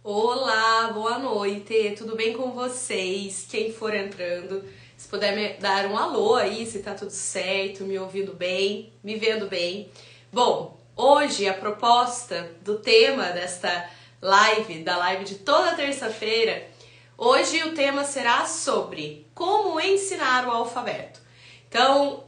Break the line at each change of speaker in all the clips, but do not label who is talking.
Olá, boa noite, tudo bem com vocês? Quem for entrando, se puder me dar um alô aí, se tá tudo certo, me ouvindo bem, me vendo bem. Bom, hoje a proposta do tema desta live, da live de toda terça-feira, hoje o tema será sobre como ensinar o alfabeto. Então,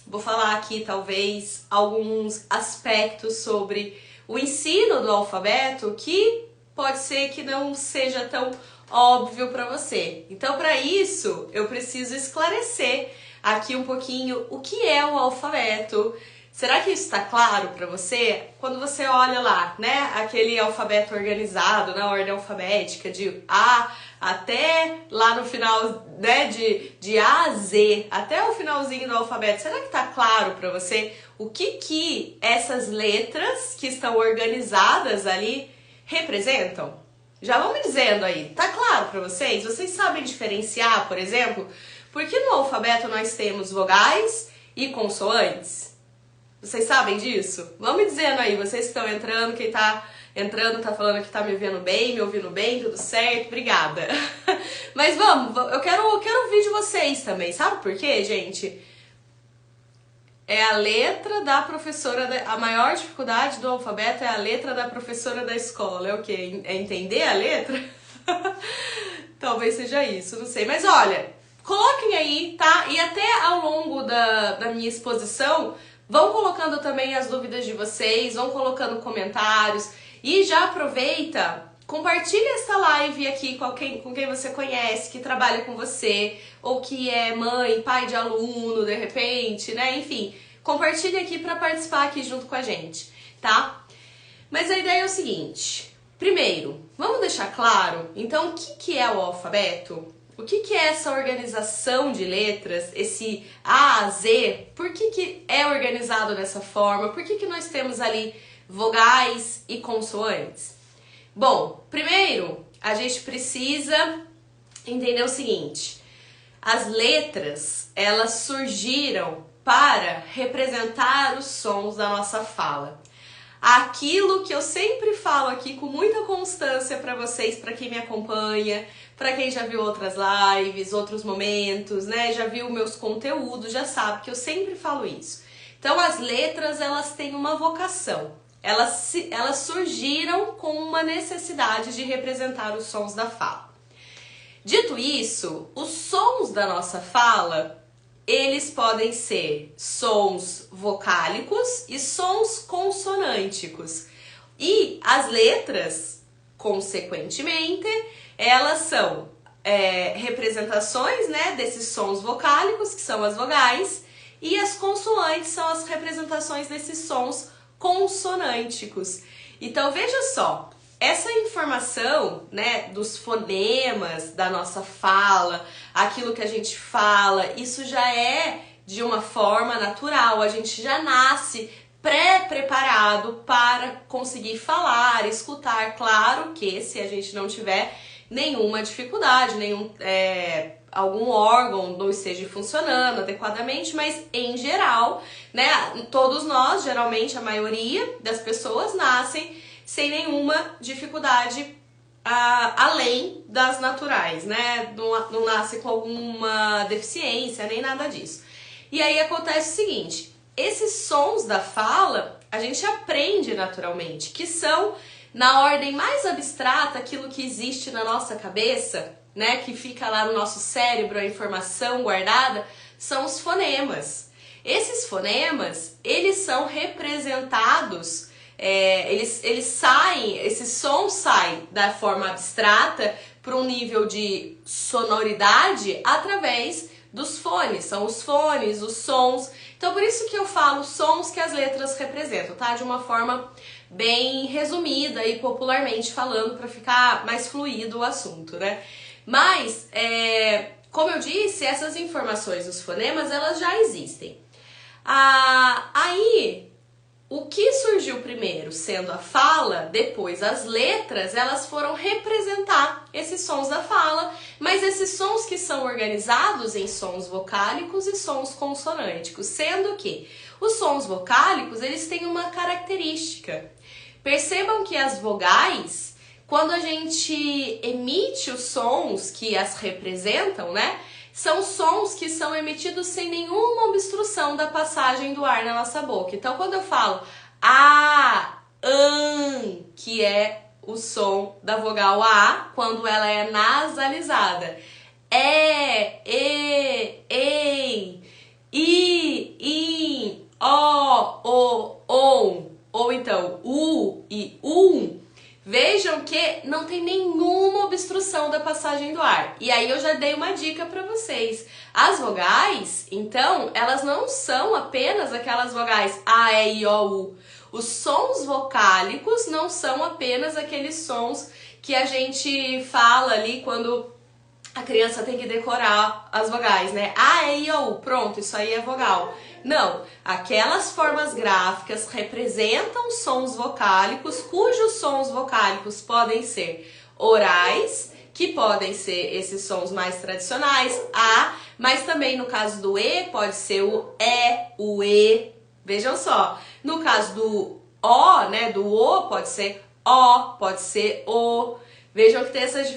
vou falar aqui talvez alguns aspectos sobre o ensino do alfabeto que pode ser que não seja tão óbvio para você. Então, para isso, eu preciso esclarecer aqui um pouquinho o que é o alfabeto. Será que isso está claro para você? Quando você olha lá, né, aquele alfabeto organizado na ordem alfabética de A até lá no final, né, de A a Z, até o finalzinho do alfabeto, será que tá claro para você o que essas letras que estão organizadas ali representam? Já vão me dizendo aí, tá claro para vocês? Vocês sabem diferenciar, por exemplo, porque no alfabeto nós temos vogais e consoantes? Vocês sabem disso? Vão me dizendo aí, vocês que estão entrando, quem tá entrando tá falando que tá me vendo bem, me ouvindo bem, tudo certo, obrigada. Mas vamos, eu quero ouvir de vocês também, sabe por quê, gente? É a letra da professora, a maior dificuldade do alfabeto é a letra da professora da escola, é o quê? É entender a letra? Talvez seja isso, não sei, mas olha, coloquem aí, tá? E até ao longo da minha exposição, vão colocando também as dúvidas de vocês, vão colocando comentários e já aproveita, compartilha essa live aqui com quem você conhece, que trabalha com você, ou que é mãe, pai de aluno, de repente, né? Enfim, compartilha aqui para participar aqui junto com a gente, tá? Mas a ideia é o seguinte, primeiro, vamos deixar claro, então, o que é o alfabeto? O que é essa organização de letras, esse A a Z? Por que é organizado dessa forma? Por que nós temos ali vogais e consoantes? Bom, primeiro a gente precisa entender o seguinte, as letras, elas surgiram para representar os sons da nossa fala. Aquilo que eu sempre falo aqui com muita constância para vocês, para quem me acompanha, para quem já viu outras lives, outros momentos, né? Já viu meus conteúdos, já sabe que eu sempre falo isso. Então as letras, elas têm uma vocação. Elas surgiram com uma necessidade de representar os sons da fala. Dito isso, os sons da nossa fala, eles podem ser sons vocálicos e sons consonânticos. E as letras, consequentemente, elas são representações, né, desses sons vocálicos, que são as vogais, e as consoantes são as representações desses sons consonânticos. Então veja só, essa informação, né, dos fonemas da nossa fala, aquilo que a gente fala, isso já é de uma forma natural, a gente já nasce pré-preparado para conseguir falar, escutar. Claro que se a gente não tiver nenhuma dificuldade, algum órgão não esteja funcionando adequadamente, mas em geral, né, todos nós, geralmente a maioria das pessoas nascem sem nenhuma dificuldade além das naturais, né? Não nasce com alguma deficiência, nem nada disso. E aí acontece o seguinte, esses sons da fala, a gente aprende naturalmente, que são, na ordem mais abstrata, aquilo que existe na nossa cabeça, né? Que fica lá no nosso cérebro, a informação guardada, são os fonemas. Esses fonemas, eles são representados, esses sons saem da forma abstrata para um nível de sonoridade através dos fones, são os fones, os sons. Então por isso que eu falo sons que as letras representam, tá? De uma forma bem resumida e popularmente falando para ficar mais fluido o assunto, né? Mas, como eu disse, essas informações dos fonemas, elas já existem. Aí, o que surgiu primeiro, sendo a fala, depois as letras, elas foram representar esses sons da fala, mas esses sons que são organizados em sons vocálicos e sons consonânticos, sendo que os sons vocálicos, eles têm uma característica. Percebam que as vogais, quando a gente emite os sons que as representam, né? São sons que são emitidos sem nenhuma obstrução da passagem do ar na nossa boca. Então, quando eu falo a, que é o som da vogal A, quando ela é nasalizada. Ei, i, o, on. Ou então, u e vejam que não tem nenhuma obstrução da passagem do ar. E aí eu já dei uma dica para vocês. As vogais, então, elas não são apenas aquelas vogais A, E, I, O, U. Os sons vocálicos não são apenas aqueles sons que a gente fala ali quando a criança tem que decorar as vogais, né? A, E, I, O, U. Pronto, isso aí é vogal. Não, aquelas formas gráficas representam sons vocálicos, cujos sons vocálicos podem ser orais, que podem ser esses sons mais tradicionais, A, mas também no caso do E pode ser o E. Vejam só, no caso do O, né, do O pode ser O, pode ser O. Vejam que tem essas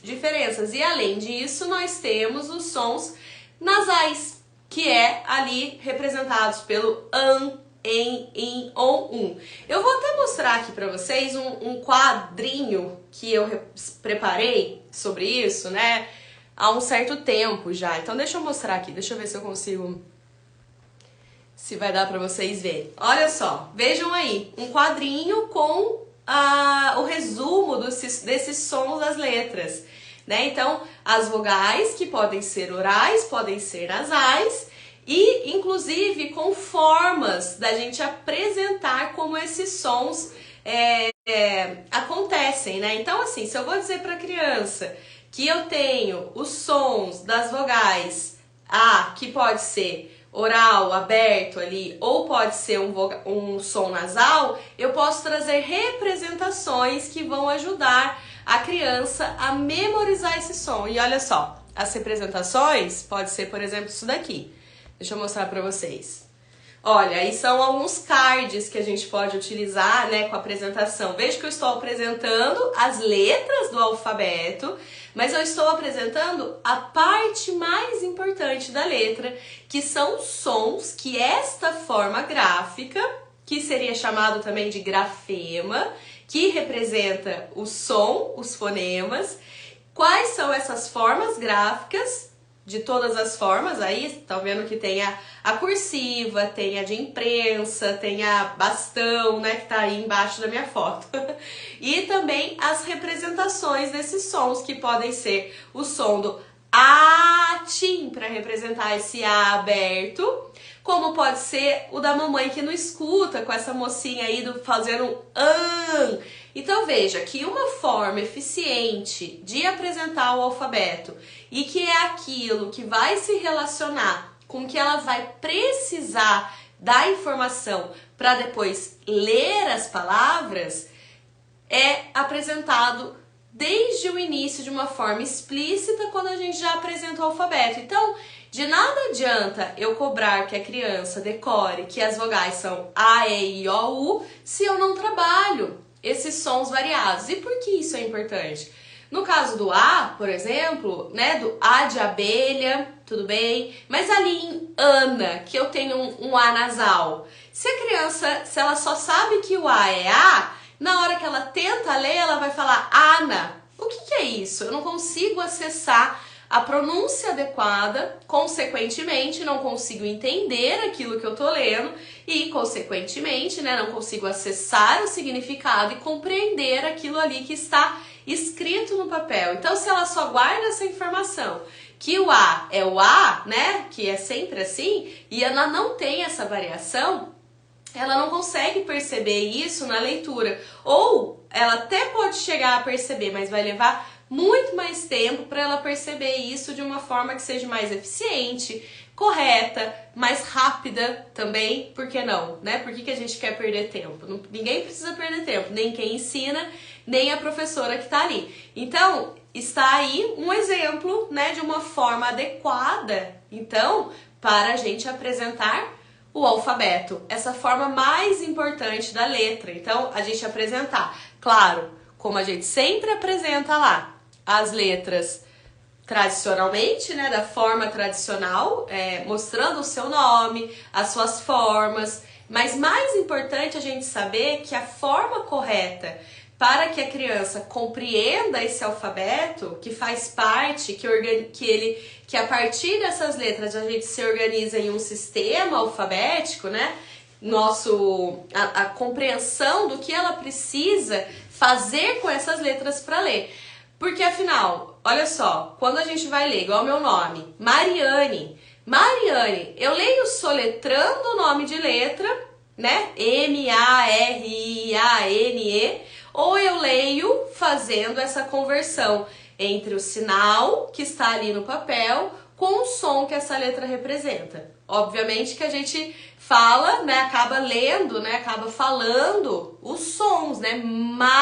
diferenças. E além disso, nós temos os sons nasais, que é ali representados pelo an, em, in, on, Eu vou até mostrar aqui para vocês um quadrinho que eu preparei sobre isso, né, há um certo tempo já. Então deixa eu mostrar aqui, deixa eu ver se eu consigo, se vai dar para vocês verem. Olha só, vejam aí, um quadrinho com o resumo desses sons das letras. Né? Então, as vogais que podem ser orais, podem ser nasais e, inclusive, com formas da gente apresentar como esses sons acontecem, né? Então, assim, se eu vou dizer para a criança que eu tenho os sons das vogais A, que pode ser oral, aberto ali, ou pode ser um som nasal, eu posso trazer representações que vão ajudar a criança a memorizar esse som. E olha só, as representações pode ser, por exemplo, isso daqui. Deixa eu mostrar para vocês. Olha, aí são alguns cards que a gente pode utilizar, né, com a apresentação. Veja que eu estou apresentando as letras do alfabeto, mas eu estou apresentando a parte mais importante da letra, que são sons que esta forma gráfica, que seria chamado também de grafema, que representa o som, os fonemas. Quais são essas formas gráficas? De todas as formas, aí estão vendo que tem a cursiva, tem a de imprensa, tem a bastão, né, que tá aí embaixo da minha foto. E também as representações desses sons, que podem ser o som do atim, para representar esse A aberto, como pode ser o da mamãe que não escuta, com essa mocinha aí fazendo um an. Então veja que uma forma eficiente de apresentar o alfabeto e que é aquilo que vai se relacionar com que ela vai precisar da informação para depois ler as palavras é apresentado desde o início de uma forma explícita quando a gente já apresenta o alfabeto. Então, de nada adianta eu cobrar que a criança decore que as vogais são A, E, I, O, U, se eu não trabalho esses sons variados. E por que isso é importante? No caso do A, por exemplo, né, do A de abelha, tudo bem? Mas ali em Ana, que eu tenho um A nasal, se a criança, se ela só sabe que o A é A, na hora que ela tenta ler, ela vai falar Ana. O que é isso? Eu não consigo acessar a pronúncia adequada, consequentemente não consigo entender aquilo que eu tô lendo e, consequentemente, né, não consigo acessar o significado e compreender aquilo ali que está escrito no papel. Então, se ela só guarda essa informação, que o A é o A, né, que é sempre assim, e ela não tem essa variação, ela não consegue perceber isso na leitura. Ou ela até pode chegar a perceber, mas vai levar muito mais tempo para ela perceber isso de uma forma que seja mais eficiente, correta, mais rápida também, por que não, né? Por que a gente quer perder tempo? Ninguém precisa perder tempo, nem quem ensina, nem a professora que está ali. Então, está aí um exemplo, né, de uma forma adequada, então, para a gente apresentar o alfabeto, essa forma mais importante da letra. Então, a gente apresentar, claro, como a gente sempre apresenta lá, as letras tradicionalmente, né, da forma tradicional, mostrando o seu nome, as suas formas, mas mais importante a gente saber que a forma correta para que a criança compreenda esse alfabeto, que faz parte, que a partir dessas letras a gente se organiza em um sistema alfabético, né? A compreensão do que ela precisa fazer com essas letras para ler. Porque afinal, olha só, quando a gente vai ler, igual meu nome, Mariane, eu leio soletrando o nome de letra, né? M-A-R-I-A-N-E, ou eu leio fazendo essa conversão entre o sinal que está ali no papel com o som que essa letra representa. Obviamente que a gente fala, né, acaba lendo, né, acaba falando os sons, né, Mariane.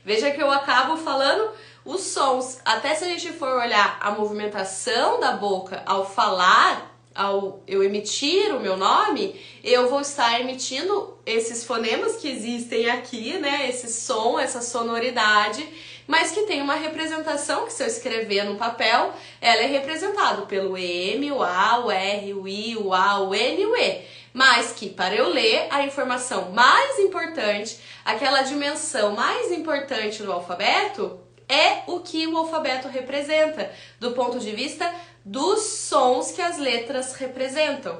Veja que eu acabo falando os sons. Até se a gente for olhar a movimentação da boca ao falar, ao eu emitir o meu nome, eu vou estar emitindo esses fonemas que existem aqui, né, esse som, essa sonoridade, mas que tem uma representação que se eu escrever no papel, ela é representada pelo M, o A, o R, o I, o A, o N e o E. Mas que para eu ler a informação mais importante, aquela dimensão mais importante do alfabeto, é o que o alfabeto representa, do ponto de vista dos sons que as letras representam.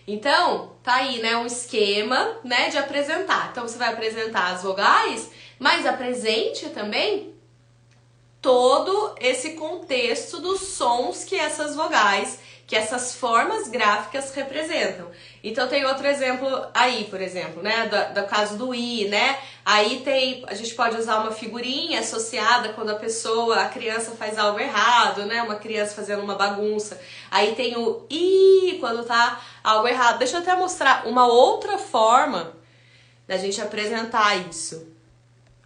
Então, tá aí, né, um esquema, né, de apresentar. Então, você vai apresentar as vogais, mas apresente também todo esse contexto dos sons que essas vogais, que essas formas gráficas representam. Então tem outro exemplo aí, por exemplo, né, do caso do I, né? Aí a gente pode usar uma figurinha associada quando a criança faz algo errado, né? Uma criança fazendo uma bagunça. Aí tem o I quando tá algo errado. Deixa eu até mostrar uma outra forma da gente apresentar isso,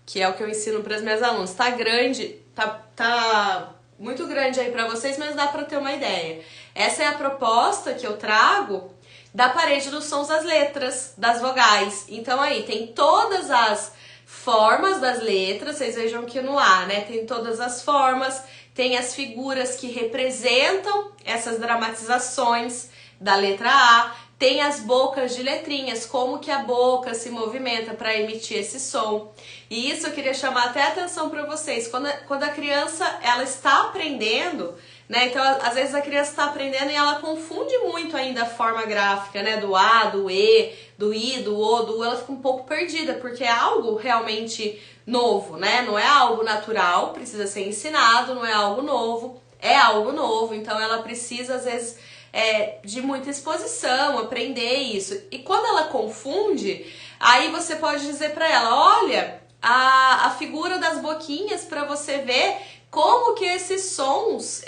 que é o que eu ensino para as minhas alunas. Tá grande, tá muito grande aí para vocês, mas dá para ter uma ideia. Essa é a proposta que eu trago da parede dos sons das letras, das vogais. Então aí tem todas as formas das letras, vocês vejam que no A, né, tem todas as formas, tem as figuras que representam essas dramatizações da letra A, tem as bocas de letrinhas, como que a boca se movimenta para emitir esse som. E isso eu queria chamar até a atenção para vocês. Quando a criança ela está aprendendo, né? Então, às vezes a criança está aprendendo e ela confunde muito ainda a forma gráfica, né? Do A, do E, do I, do O, do U. Ela fica um pouco perdida, porque é algo realmente novo, né? Não é algo natural, precisa ser ensinado, não é algo novo, é algo novo. Então, ela precisa, às vezes, de muita exposição, aprender isso. E quando ela confunde, aí você pode dizer para ela, olha, a figura das boquinhas para você ver como que esses sons,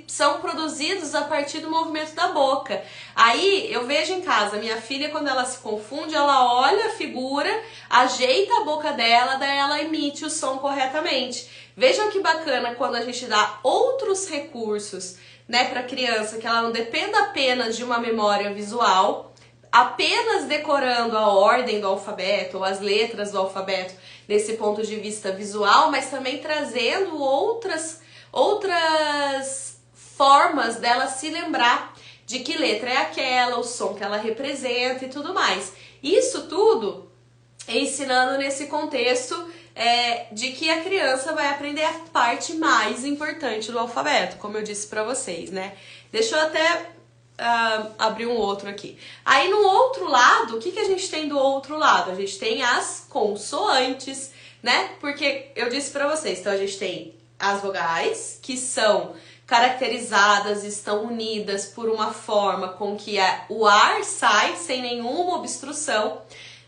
são produzidos a partir do movimento da boca. Aí eu vejo em casa, minha filha, quando ela se confunde, ela olha a figura, ajeita a boca dela, daí ela emite o som corretamente. Vejam que bacana quando a gente dá outros recursos, né, para a criança, que ela não dependa apenas de uma memória visual, apenas decorando a ordem do alfabeto ou as letras do alfabeto desse ponto de vista visual, mas também trazendo outras formas dela se lembrar de que letra é aquela, o som que ela representa e tudo mais. Isso tudo ensinando nesse contexto de que a criança vai aprender a parte mais importante do alfabeto, como eu disse pra vocês, né? Deixa eu até abrir um outro aqui. Aí no outro lado, o que a gente tem do outro lado? A gente tem as consoantes, né? Porque eu disse pra vocês, então a gente tem as vogais, que são caracterizadas, estão unidas por uma forma com que o ar sai sem nenhuma obstrução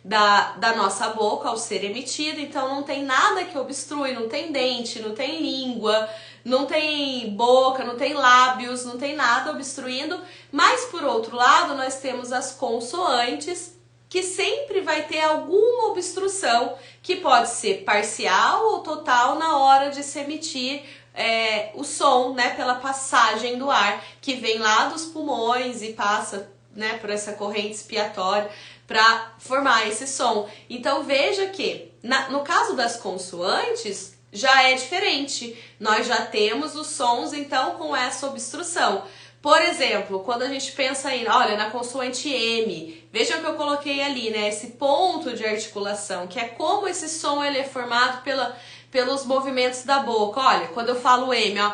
da nossa boca ao ser emitido, então não tem nada que obstrui, não tem dente, não tem língua, não tem boca, não tem lábios, não tem nada obstruindo, mas por outro lado nós temos as consoantes, que sempre vai ter alguma obstrução, que pode ser parcial ou total na hora de se emitir o som, né, pela passagem do ar, que vem lá dos pulmões e passa, né, por essa corrente expiratória para formar esse som. Então veja que no caso das consoantes já é diferente. Nós já temos os sons então com essa obstrução. Por exemplo, quando a gente pensa olha, na consoante M, vejam que eu coloquei ali, né, esse ponto de articulação, que é como esse som ele é formado pelos movimentos da boca. Olha, quando eu falo M, ó,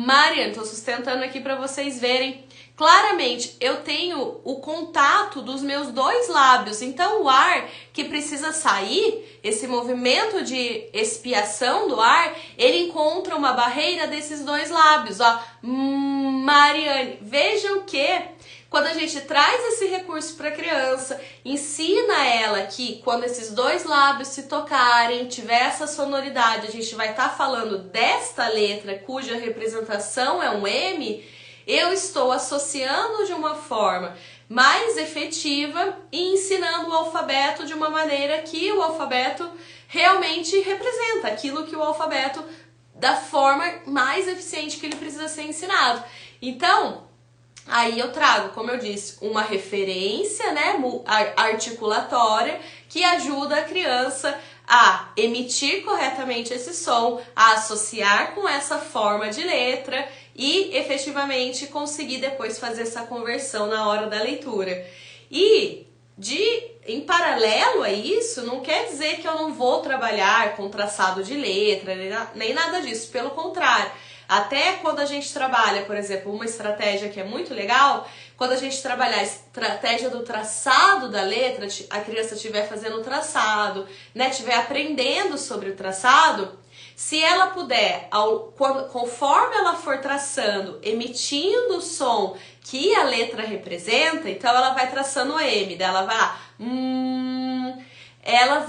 Mariane, tô sustentando aqui para vocês verem. Claramente, eu tenho o contato dos meus dois lábios, então o ar que precisa sair, esse movimento de expiação do ar, ele encontra uma barreira desses dois lábios, ó, Mariane. Vejam que quando a gente traz esse recurso para a criança, ensina ela que quando esses dois lábios se tocarem, tiver essa sonoridade, a gente vai estar falando desta letra cuja representação é um M, eu estou associando de uma forma mais efetiva e ensinando o alfabeto de uma maneira que o alfabeto realmente representa aquilo que o alfabeto, da forma mais eficiente que ele precisa ser ensinado. Então, aí eu trago, como eu disse, uma referência, né, articulatória que ajuda a criança a emitir corretamente esse som, a associar com essa forma de letra e efetivamente conseguir depois fazer essa conversão na hora da leitura. E em paralelo a isso, não quer dizer que eu não vou trabalhar com traçado de letra, nem nada disso, pelo contrário. Até quando a gente trabalha, por exemplo, uma estratégia que é muito legal, quando a gente trabalhar a estratégia do traçado da letra, a criança estiver fazendo o traçado, né, estiver aprendendo sobre o traçado, se ela puder, conforme ela for traçando, emitindo o som que a letra representa, então ela vai traçando o M, dela vai lá, ela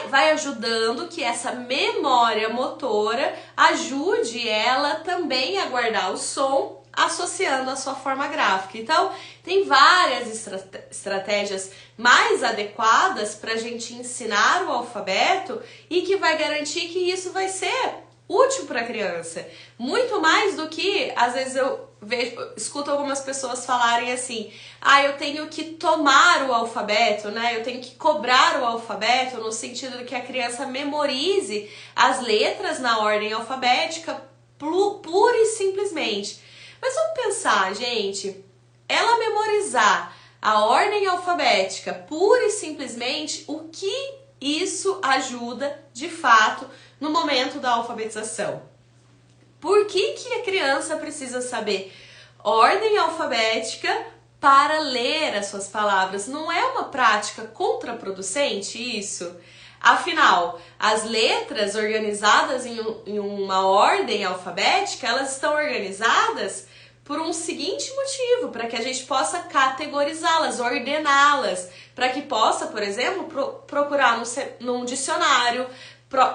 vai ajudando que essa memória motora ajude ela também a guardar o som, associando a sua forma gráfica. Então, tem várias estratégias mais adequadas para a gente ensinar o alfabeto e que vai garantir que isso vai ser útil para a criança. Muito mais do que, às vezes escuto algumas pessoas falarem assim, eu tenho que tomar o alfabeto, né? Eu tenho que cobrar o alfabeto no sentido de que a criança memorize as letras na ordem alfabética pura e simplesmente. Mas vamos pensar, gente, ela memorizar a ordem alfabética pura e simplesmente, o que isso ajuda de fato no momento da alfabetização? Por que a criança precisa saber ordem alfabética para ler as suas palavras? Não é uma prática contraproducente isso? Afinal, as letras organizadas em uma ordem alfabética, elas estão organizadas por um seguinte motivo, para que a gente possa categorizá-las, ordená-las, para que possa, por exemplo, procurar num dicionário,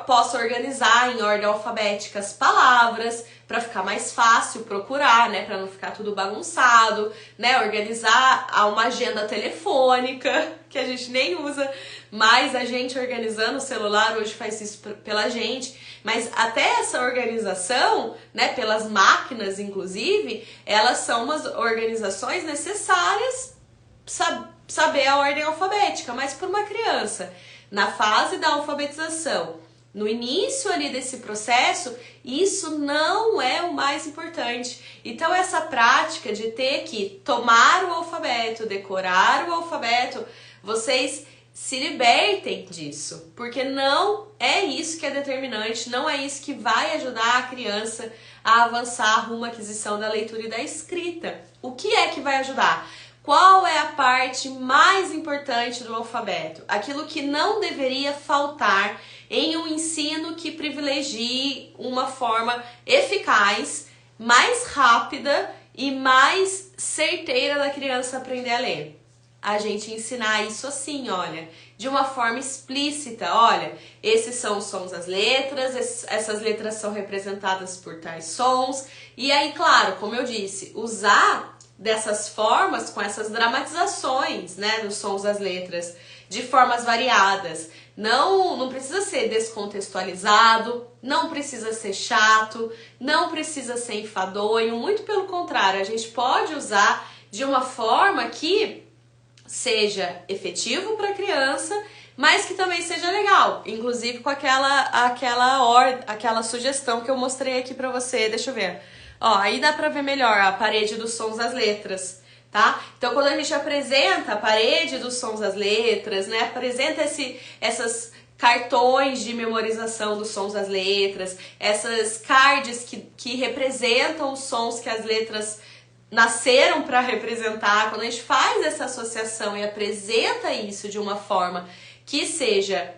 possa organizar em ordem alfabética as palavras, para ficar mais fácil procurar, né, para não ficar tudo bagunçado, né, organizar uma agenda telefônica, que a gente nem usa, mas a gente organizando o celular hoje faz isso pela gente, mas até essa organização, né, pelas máquinas inclusive, elas são umas organizações necessárias, saber a ordem alfabética, mas para uma criança, na fase da alfabetização, no início ali desse processo, isso não é o mais importante. Então essa prática de ter que tomar o alfabeto, decorar o alfabeto, vocês se libertem disso, porque não é isso que é determinante, não é isso que vai ajudar a criança a avançar rumo à aquisição da leitura e da escrita. O que é que vai ajudar? Qual é a parte mais importante do alfabeto? Aquilo que não deveria faltar em um ensino que privilegie uma forma eficaz, mais rápida e mais certeira da criança aprender a ler. A gente ensinar isso assim, olha, de uma forma explícita, olha, esses são os sons das letras, essas letras são representadas por tais sons, e aí, claro, como eu disse, usar dessas formas, com essas dramatizações, né, dos sons das letras, de formas variadas. Não precisa ser descontextualizado, não precisa ser chato, não precisa ser enfadonho, muito pelo contrário, a gente pode usar de uma forma que seja efetivo para a criança, mas que também seja legal, inclusive com aquela sugestão que eu mostrei aqui pra você, deixa eu ver. Ó, aí dá pra ver melhor a parede dos sons das letras, tá? Então quando a gente apresenta a parede dos sons das letras, né, apresenta essas cartões de memorização dos sons das letras, essas cards que representam os sons que as letras nasceram para representar, quando a gente faz essa associação e apresenta isso de uma forma que seja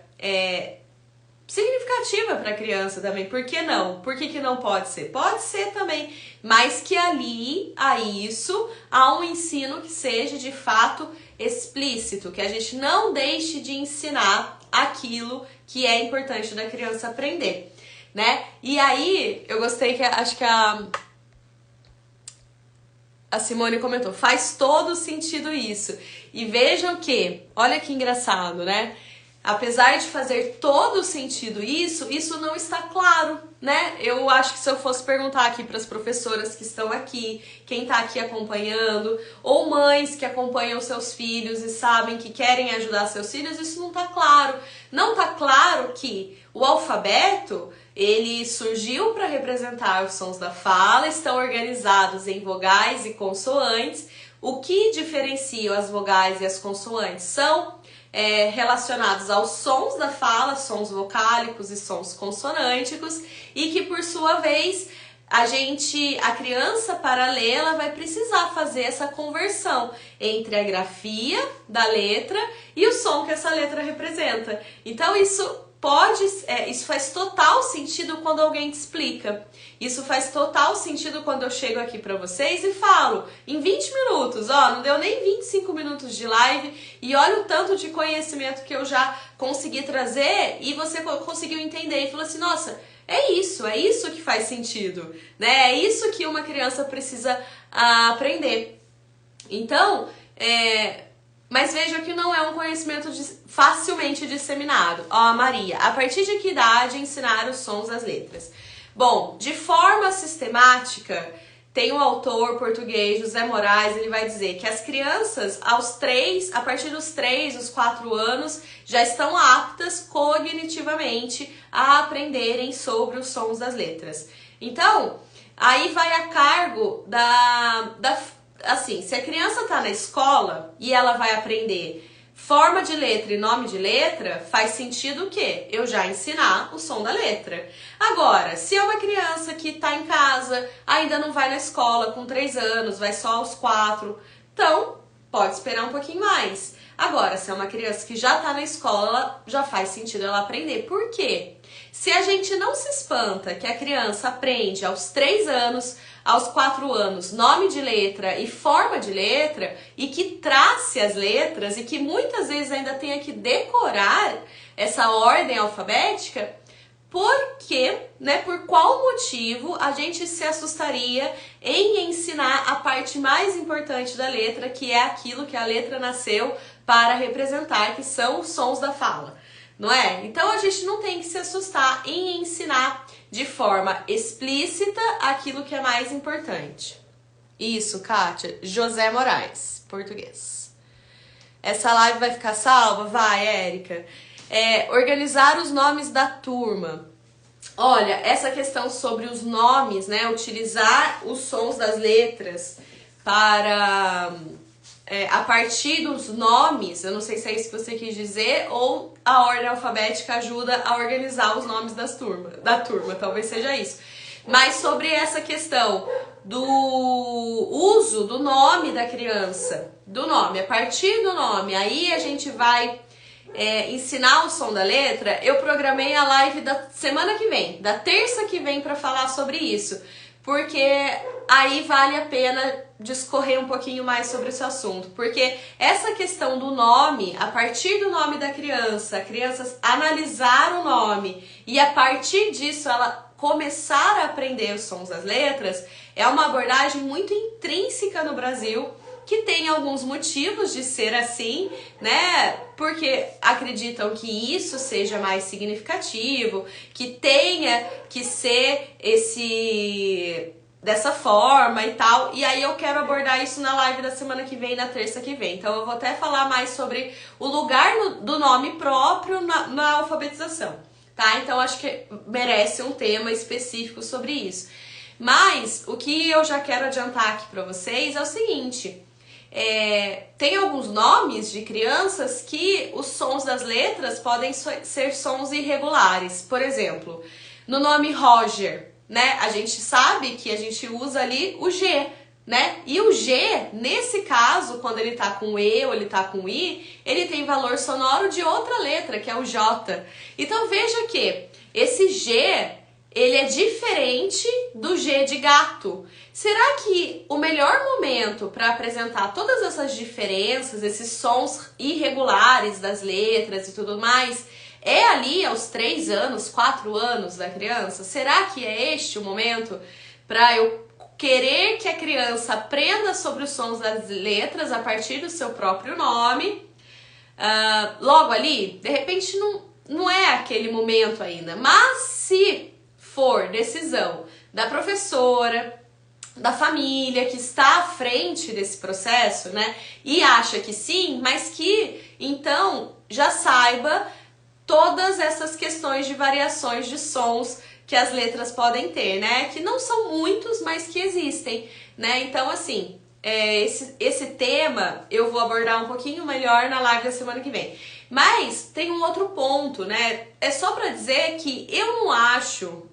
significativa para a criança também. Por que não? Por que não pode ser? Pode ser também, mas que ali a isso há um ensino que seja de fato explícito, que a gente não deixe de ensinar aquilo que é importante da criança aprender, né? E aí eu gostei que acho que a Simone comentou, faz todo sentido isso. E vejam que, olha que engraçado, né? Apesar de fazer todo sentido isso não está claro, né? Eu acho que se eu fosse perguntar aqui para as professoras que estão aqui, quem está aqui acompanhando, ou mães que acompanham seus filhos e sabem que querem ajudar seus filhos, isso não está claro. Não está claro que o alfabeto, ele surgiu para representar os sons da fala, estão organizados em vogais e consoantes. O que diferencia as vogais e as consoantes são relacionados aos sons da fala, sons vocálicos e sons consonânticos, e que por sua vez a criança para ler, ela vai precisar fazer essa conversão entre a grafia da letra e o som que essa letra representa. Então isso faz total sentido quando alguém te explica. Isso faz total sentido quando eu chego aqui pra vocês e falo em 20 minutos, ó, não deu nem 25 minutos de live e olha o tanto de conhecimento que eu já consegui trazer e você conseguiu entender e falou assim, nossa, é isso que faz sentido, né? É isso que uma criança precisa aprender. Então, mas veja que não é um conhecimento facilmente disseminado. Ó, Maria, a partir de que idade ensinar os sons das letras? Bom, de forma sistemática, tem um autor português, José Moraes, ele vai dizer que as crianças, a partir dos 3, os 4 anos, já estão aptas cognitivamente a aprenderem sobre os sons das letras. Então, aí vai a cargo assim, se a criança está na escola e ela vai aprender forma de letra e nome de letra, faz sentido o quê? Eu já ensinar o som da letra. Agora, se é uma criança que está em casa, ainda não vai na escola com 3 anos, vai só aos 4, então pode esperar um pouquinho mais. Agora, se é uma criança que já está na escola, já faz sentido ela aprender. Por quê? Se a gente não se espanta que a criança aprende aos 3 anos, aos 4 anos, nome de letra e forma de letra, e que trace as letras, e que muitas vezes ainda tenha que decorar essa ordem alfabética, por qual motivo a gente se assustaria em ensinar a parte mais importante da letra, que é aquilo que a letra nasceu para representar, que são os sons da fala, não é? Então a gente não tem que se assustar em ensinar de forma explícita aquilo que é mais importante. Isso, Kátia. José Moraes, português. Essa live vai ficar salva? Vai, Érica. Organizar os nomes da turma. Olha, essa questão sobre os nomes, né? Utilizar os sons das letras para... a partir dos nomes, eu não sei se é isso que você quis dizer, ou a ordem alfabética ajuda a organizar os nomes da turma, talvez seja isso. Mas sobre essa questão do uso do nome da criança, a partir do nome, aí a gente vai ensinar o som da letra. Eu programei a live da semana que vem, da terça que vem, para falar sobre isso, porque aí vale a pena discorrer um pouquinho mais sobre esse assunto, porque essa questão do nome, a partir do nome da criança, a criança analisar o nome e a partir disso ela começar a aprender os sons das letras, é uma abordagem muito intrínseca no Brasil, que tem alguns motivos de ser assim, né? Porque acreditam que isso seja mais significativo, que tenha que ser dessa forma e tal, e aí eu quero abordar isso na live da semana que vem, na terça que vem. Então eu vou até falar mais sobre o lugar do nome próprio na alfabetização, tá? Então acho que merece um tema específico sobre isso. Mas o que eu já quero adiantar aqui pra vocês é o seguinte: tem alguns nomes de crianças que os sons das letras podem ser sons irregulares. Por exemplo, no nome Roger, né? A gente sabe que a gente usa ali o G, né? E o G, nesse caso, quando ele tá com E ou ele tá com I, ele tem valor sonoro de outra letra, que é o J. Então veja que esse G, ele é diferente do G de gato. Será que o melhor momento para apresentar todas essas diferenças, esses sons irregulares das letras e tudo mais, é ali aos 3 anos, 4 anos da criança? Será que é este o momento para eu querer que a criança aprenda sobre os sons das letras a partir do seu próprio nome? Logo ali, de repente não é aquele momento ainda, mas se for decisão da professora, da família que está à frente desse processo, né, e acha que sim, mas que então já saiba todas essas questões de variações de sons que as letras podem ter, né, que não são muitos, mas que existem, né. Então assim, esse tema eu vou abordar um pouquinho melhor na live da semana que vem. Mas tem um outro ponto, né? É só pra dizer que eu não acho,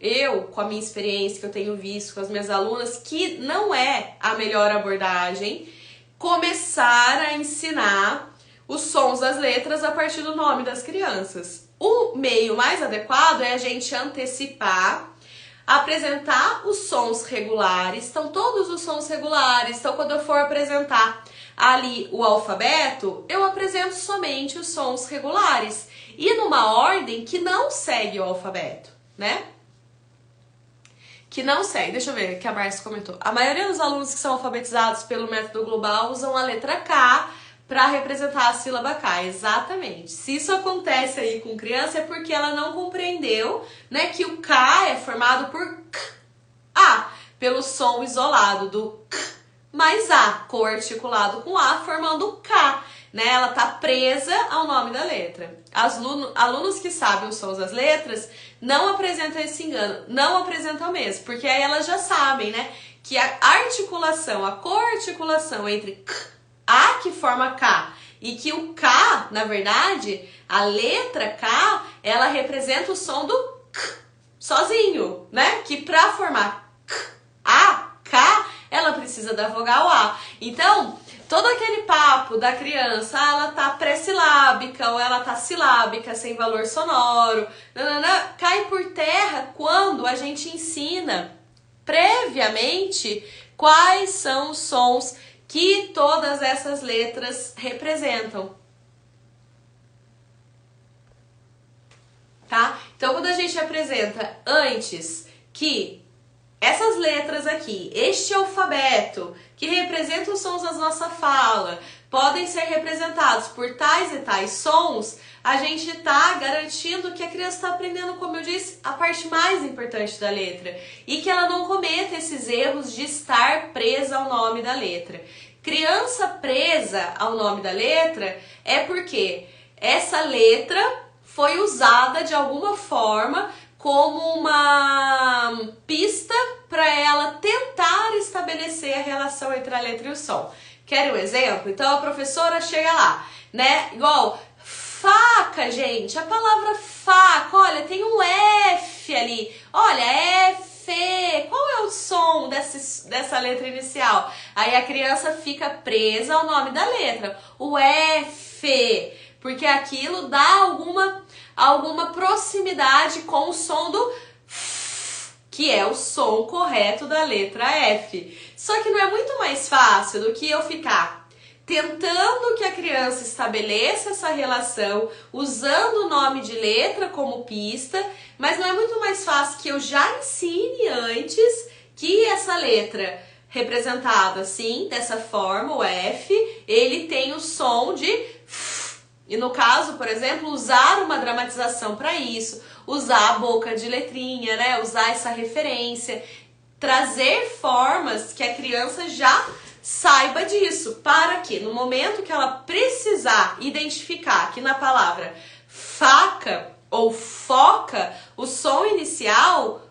com a minha experiência que eu tenho visto com as minhas alunas, que não é a melhor abordagem começar a ensinar os sons das letras a partir do nome das crianças. O meio mais adequado é a gente antecipar, apresentar os sons regulares. Então, todos os sons regulares. Então, quando eu for apresentar ali o alfabeto, eu apresento somente os sons regulares e numa ordem que não segue o alfabeto, né? Que não segue. Deixa eu ver o que a Márcia comentou. A maioria dos alunos que são alfabetizados pelo método global usam a letra K para representar a sílaba K. Exatamente. Se isso acontece aí com criança é porque ela não compreendeu, né, que o K é formado por K, A, pelo som isolado do K mais A, coarticulado com A, formando K, né? Ela tá presa ao nome da letra. Alunos que sabem os sons das letras não apresentam esse engano, não apresentam mesmo, porque aí elas já sabem, né, que a articulação, a coarticulação entre K, A que forma K, e que o K, na verdade, a letra K, ela representa o som do K sozinho, né? Que para formar K, A, K, ela precisa da vogal A. Então, todo aquele papo da criança, ela tá pré-silábica ou ela tá silábica, sem valor sonoro, cai por terra quando a gente ensina previamente quais são os sons que todas essas letras representam. Tá? Então, quando a gente apresenta antes que essas letras aqui, este alfabeto, que representa os sons da nossa fala, podem ser representados por tais e tais sons, a gente está garantindo que a criança está aprendendo, como eu disse, a parte mais importante da letra e que ela não cometa esses erros de estar presa ao nome da letra. Criança presa ao nome da letra é porque essa letra foi usada de alguma forma como uma pista para ela tentar estabelecer a relação entre a letra e o som. Quer um exemplo? Então a professora chega lá, né? Igual faca, gente. A palavra faca, olha, tem um F ali. Olha, F. Qual é o som dessa letra inicial? Aí a criança fica presa ao nome da letra. O F. Porque aquilo dá alguma proximidade com o som do F, que é o som correto da letra F. Só que não é muito mais fácil do que eu ficar tentando que a criança estabeleça essa relação, usando o nome de letra como pista, mas não é muito mais fácil que eu já ensine antes que essa letra representada assim, dessa forma, o F, ele tem o som de F. E no caso, por exemplo, usar uma dramatização para isso, usar a boca de letrinha, né? Usar essa referência, trazer formas que a criança já saiba disso, para que no momento que ela precisar identificar que na palavra faca ou foca, o som inicial,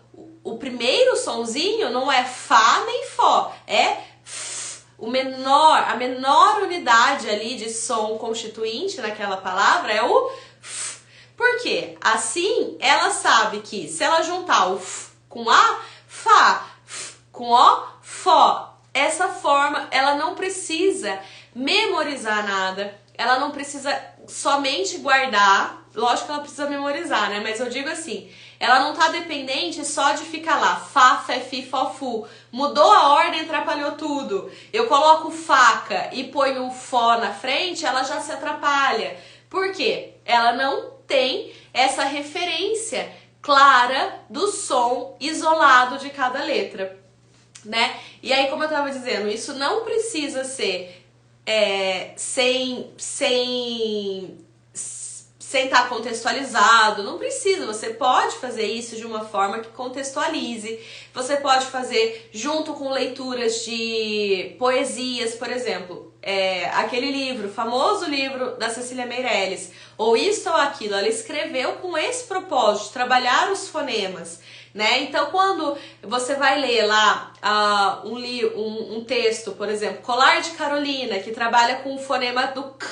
o primeiro sonzinho não é fá nem fó, é f. A menor unidade ali de som constituinte naquela palavra é o f. Por quê? Assim, ela sabe que se ela juntar o f com a, fá, f com o, fó, essa forma, ela não precisa memorizar nada, ela não precisa somente guardar, lógico que ela precisa memorizar, né? Mas eu digo assim, ela não tá dependente só de ficar lá, fá, fé, fi, fó, fu. Mudou a ordem, atrapalhou tudo. Eu coloco faca e ponho o fó na frente, ela já se atrapalha. Por quê? Ela não tem essa referência clara do som isolado de cada letra, né? E aí, como eu tava dizendo, isso não precisa ser sem estar contextualizado, não precisa, você pode fazer isso de uma forma que contextualize, você pode fazer junto com leituras de poesias, por exemplo, aquele livro, famoso livro da Cecília Meirelles, ou Isto ou Aquilo, ela escreveu com esse propósito, de trabalhar os fonemas, né? Então, quando você vai ler lá um texto, por exemplo, Colar de Carolina, que trabalha com o fonema do K,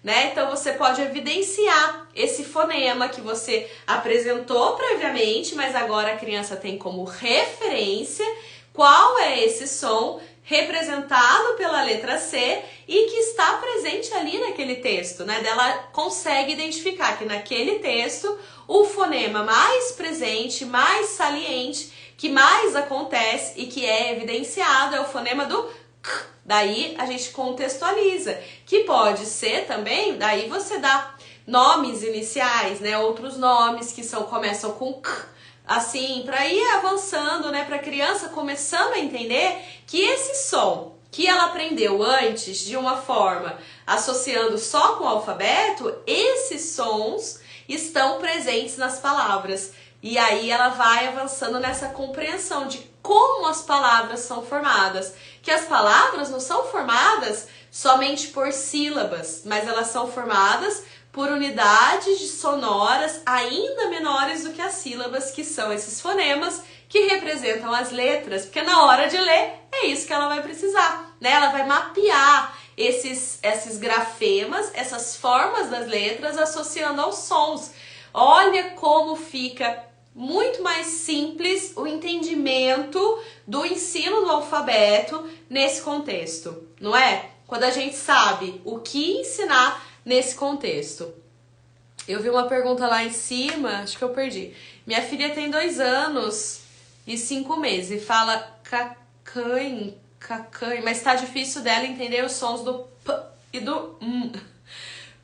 né? Então, você pode evidenciar esse fonema que você apresentou previamente, mas agora a criança tem como referência qual é esse som representado pela letra C e que está presente ali naquele texto, né? Ela consegue identificar que naquele texto o fonema mais presente, mais saliente, que mais acontece e que é evidenciado é o fonema do K. Daí a gente contextualiza, que pode ser também, daí você dá nomes iniciais, né? Outros nomes que começam com K, assim, para ir avançando, né? Para a criança começando a entender que esse som que ela aprendeu antes de uma forma associando só com o alfabeto, esses sons estão presentes nas palavras. E aí ela vai avançando nessa compreensão de como as palavras são formadas. Que as palavras não são formadas somente por sílabas, mas elas são formadas por unidades sonoras ainda menores do que as sílabas, que são esses fonemas que representam as letras, porque na hora de ler é isso que ela vai precisar, né? Ela vai mapear esses grafemas, essas formas das letras associando aos sons. Olha como fica muito mais simples o entendimento do ensino do alfabeto nesse contexto, não é? Quando a gente sabe o que ensinar nesse contexto. Eu vi uma pergunta lá em cima, acho que eu perdi. Minha filha tem 2 anos e 5 meses e fala cacanho, mas tá difícil dela entender os sons do p e do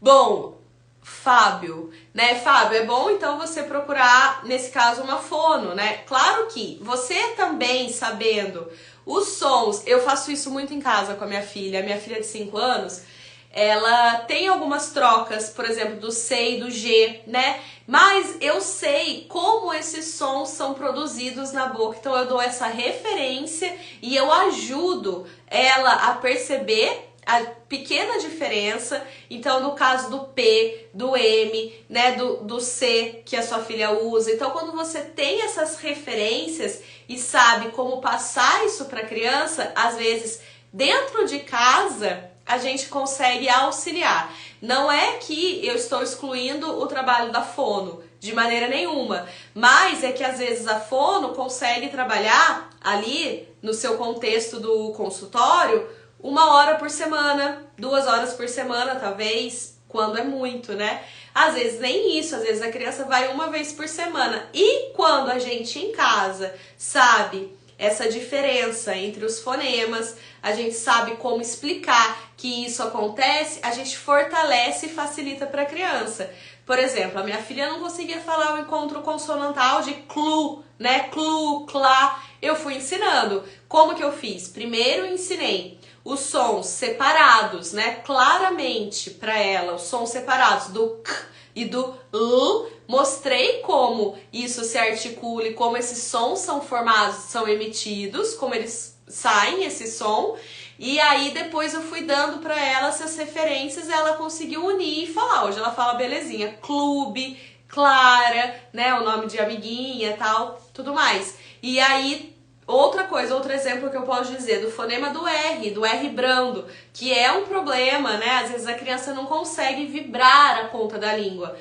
Bom, Fábio, né? Fábio, é bom então você procurar, nesse caso, uma fono, né? Claro que você também sabendo os sons, eu faço isso muito em casa com a minha filha de 5 anos, ela tem algumas trocas, por exemplo, do C e do G, né? Mas eu sei como esses sons são produzidos na boca, então eu dou essa referência e eu ajudo ela a perceber a pequena diferença. Então, no caso do P, do M, né, do C que a sua filha usa. Então, quando você tem essas referências e sabe como passar isso para a criança, às vezes, dentro de casa, a gente consegue auxiliar. Não é que eu estou excluindo o trabalho da fono, de maneira nenhuma, mas é que às vezes a fono consegue trabalhar ali no seu contexto do consultório 1 hora por semana, 2 horas por semana, talvez, quando é muito, né? Às vezes nem isso, às vezes a criança vai 1 vez por semana. E quando a gente em casa sabe essa diferença entre os fonemas, a gente sabe como explicar que isso acontece, a gente fortalece e facilita para a criança. Por exemplo, a minha filha não conseguia falar o encontro consonantal de clu, né? Clu, clá. Eu fui ensinando. Como que eu fiz? Primeiro ensinei os sons separados, né? Claramente para ela, os sons separados do k, e do L. Mostrei como isso se articula e como esses sons são formados, são emitidos, como eles saem, esse som. E aí depois eu fui dando pra ela essas referências, ela conseguiu unir e falar. Hoje ela fala belezinha, clube, Clara, né, o nome de amiguinha e tal, tudo mais. E aí, outra coisa, outro exemplo que eu posso dizer, do fonema do R brando, que é um problema, né, às vezes a criança não consegue vibrar a ponta da língua.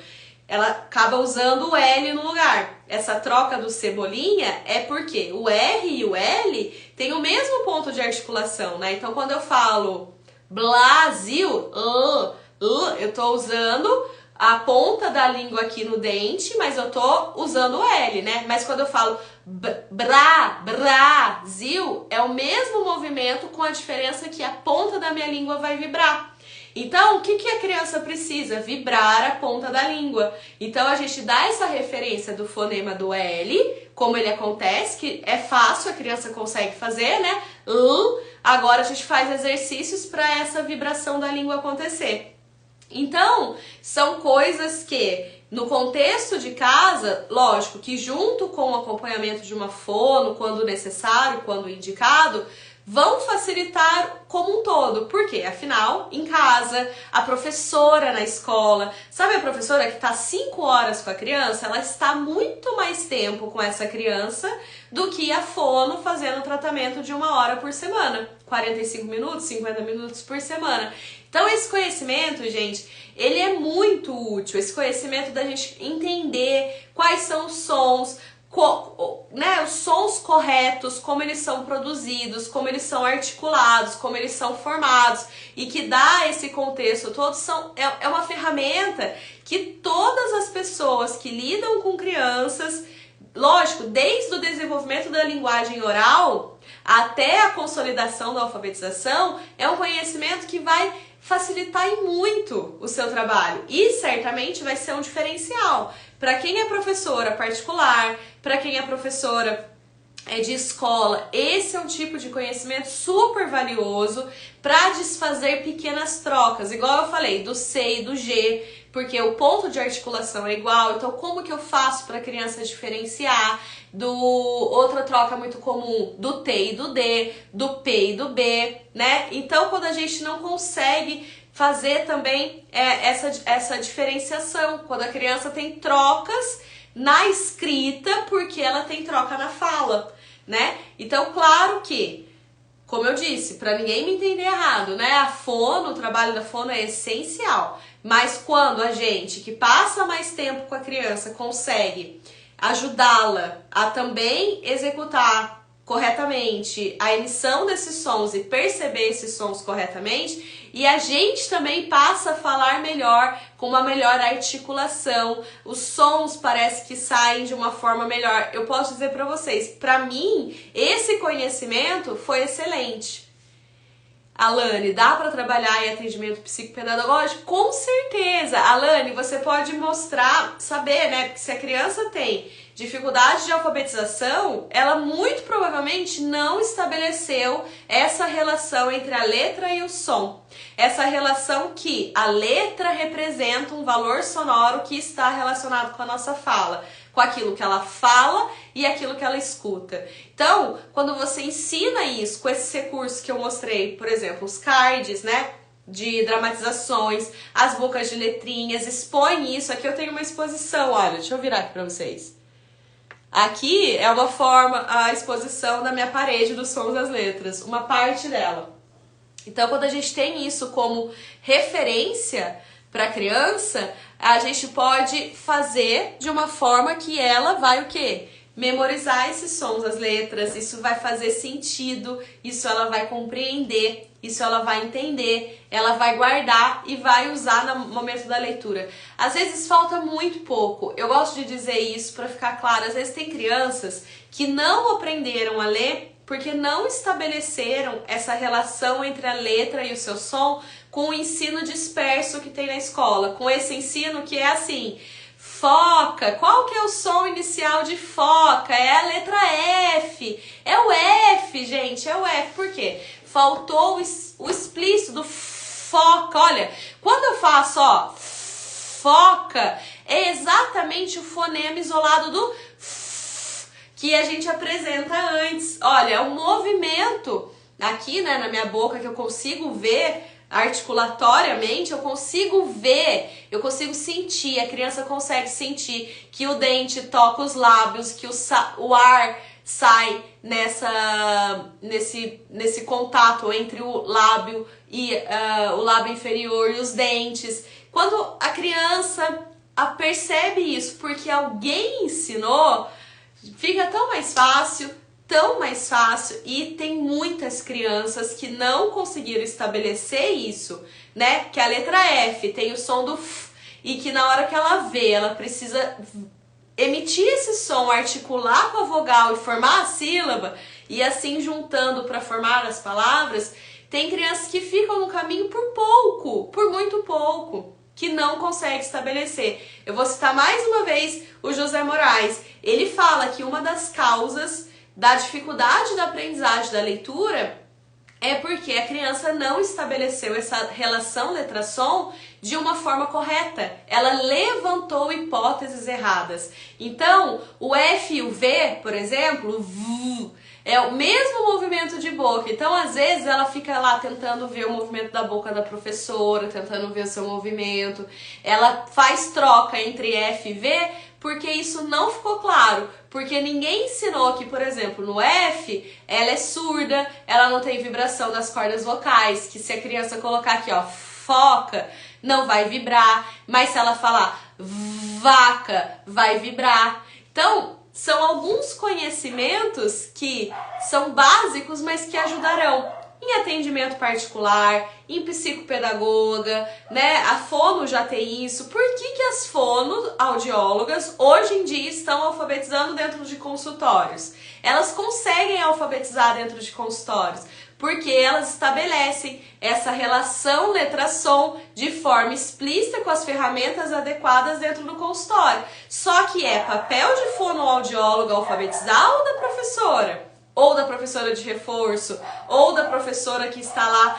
Ela acaba usando o L no lugar. Essa troca do cebolinha é porque o R e o L têm o mesmo ponto de articulação, né? Então, quando eu falo Brasil, eu tô usando a ponta da língua aqui no dente, mas eu tô usando o L, né? Mas quando eu falo Brasil, é o mesmo movimento com a diferença que a ponta da minha língua vai vibrar. Então, o que a criança precisa? Vibrar a ponta da língua. Então, a gente dá essa referência do fonema do L, como ele acontece, que é fácil, a criança consegue fazer, né? Agora, a gente faz exercícios para essa vibração da língua acontecer. Então, são coisas que, no contexto de casa, lógico que junto com o acompanhamento de uma fono, quando necessário, quando indicado, vão facilitar como um todo. Por quê? Afinal, em casa, a professora na escola, sabe a professora que está 5 horas com a criança? Ela está muito mais tempo com essa criança do que a fono fazendo tratamento de 1 hora por semana. 45 minutos, 50 minutos por semana. Então, esse conhecimento, gente, ele é muito útil. Esse conhecimento da gente entender quais são os sons, né, os sons corretos, como eles são produzidos, como eles são articulados, como eles são formados, e que dá esse contexto todo, é uma ferramenta que todas as pessoas que lidam com crianças, lógico, desde o desenvolvimento da linguagem oral até a consolidação da alfabetização, é um conhecimento que vai facilitar e muito o seu trabalho e certamente vai ser um diferencial para quem é professora particular, para quem é professora de escola. Esse é um tipo de conhecimento super valioso para desfazer pequenas trocas, igual eu falei, do C e do G, porque o ponto de articulação é igual, então como que eu faço para a criança diferenciar outra troca muito comum, do T e do D, do P e do B, né? Então, quando a gente não consegue fazer também essa diferenciação, quando a criança tem trocas na escrita, porque ela tem troca na fala, né? Então, claro que, como eu disse, para ninguém me entender errado, né? A fono, o trabalho da fono é essencial, mas quando a gente que passa mais tempo com a criança consegue ajudá-la a também executar corretamente a emissão desses sons e perceber esses sons corretamente, e a gente também passa a falar melhor, com uma melhor articulação, os sons parece que saem de uma forma melhor. Eu posso dizer para vocês, para mim, esse conhecimento foi excelente. Alane, dá para trabalhar em atendimento psicopedagógico? Com certeza! Alane, você pode mostrar, saber, né? Porque se a criança tem dificuldade de alfabetização, ela muito provavelmente não estabeleceu essa relação entre a letra e o som. Essa relação que a letra representa um valor sonoro que está relacionado com a nossa fala, com aquilo que ela fala e aquilo que ela escuta. Então, quando você ensina isso com esses recursos que eu mostrei, por exemplo, os cards, né, de dramatizações, as bocas de letrinhas, expõe isso. Aqui eu tenho uma exposição, olha, deixa eu virar aqui pra vocês. Aqui é uma forma, a exposição da minha parede dos sons das letras, uma parte dela. Então, quando a gente tem isso como referência para a criança, a gente pode fazer de uma forma que ela vai o quê? Memorizar esses sons, as letras, isso vai fazer sentido, isso ela vai compreender, isso ela vai entender, ela vai guardar e vai usar no momento da leitura. Às vezes falta muito pouco, eu gosto de dizer isso para ficar claro, às vezes tem crianças que não aprenderam a ler porque não estabeleceram essa relação entre a letra e o seu som com o ensino disperso que tem na escola, com esse ensino que é assim, foca, qual que é o som inicial de foca? É a letra F, é o F, gente, é o F, por quê? Faltou o explícito do foca, olha, quando eu faço, ó, foca, é exatamente o fonema isolado do f, que a gente apresenta antes. Olha, é um movimento aqui, né, na minha boca que eu consigo ver articulatoriamente, eu consigo ver, eu consigo sentir, a criança consegue sentir que o dente toca os lábios, que o ar sai nesse contato entre o lábio e o lábio inferior e os dentes. Quando a criança percebe isso porque alguém ensinou, fica tão mais fácil, e tem muitas crianças que não conseguiram estabelecer isso, né? Que a letra F tem o som do F e que na hora que ela vê, ela precisa emitir esse som, articular com a vogal e formar a sílaba e assim juntando para formar as palavras. Tem crianças que ficam no caminho por pouco, por muito pouco, que não consegue estabelecer. Eu vou citar mais uma vez o José Moraes. Ele fala que uma das causas da dificuldade da aprendizagem da leitura é porque a criança não estabeleceu essa relação letra-som de uma forma correta. Ela levantou hipóteses erradas. Então, o F e o V, por exemplo, o V, é o mesmo movimento de boca. Então, às vezes, ela fica lá tentando ver o movimento da boca da professora, tentando ver o seu movimento. Ela faz troca entre F e V porque isso não ficou claro. Porque ninguém ensinou que, por exemplo, no F, ela é surda, ela não tem vibração das cordas vocais, que se a criança colocar aqui, ó, foca, não vai vibrar, mas se ela falar vaca, vai vibrar. Então, são alguns conhecimentos que são básicos, mas que ajudarão em atendimento particular, em psicopedagoga, né? A fono já tem isso. Por que as fonoaudiólogas hoje em dia estão alfabetizando dentro de consultórios? Elas conseguem alfabetizar dentro de consultórios porque elas estabelecem essa relação letra-som de forma explícita com as ferramentas adequadas dentro do consultório. Só que é papel de fonoaudióloga alfabetizar ou da professora? Ou da professora de reforço, ou da professora que está lá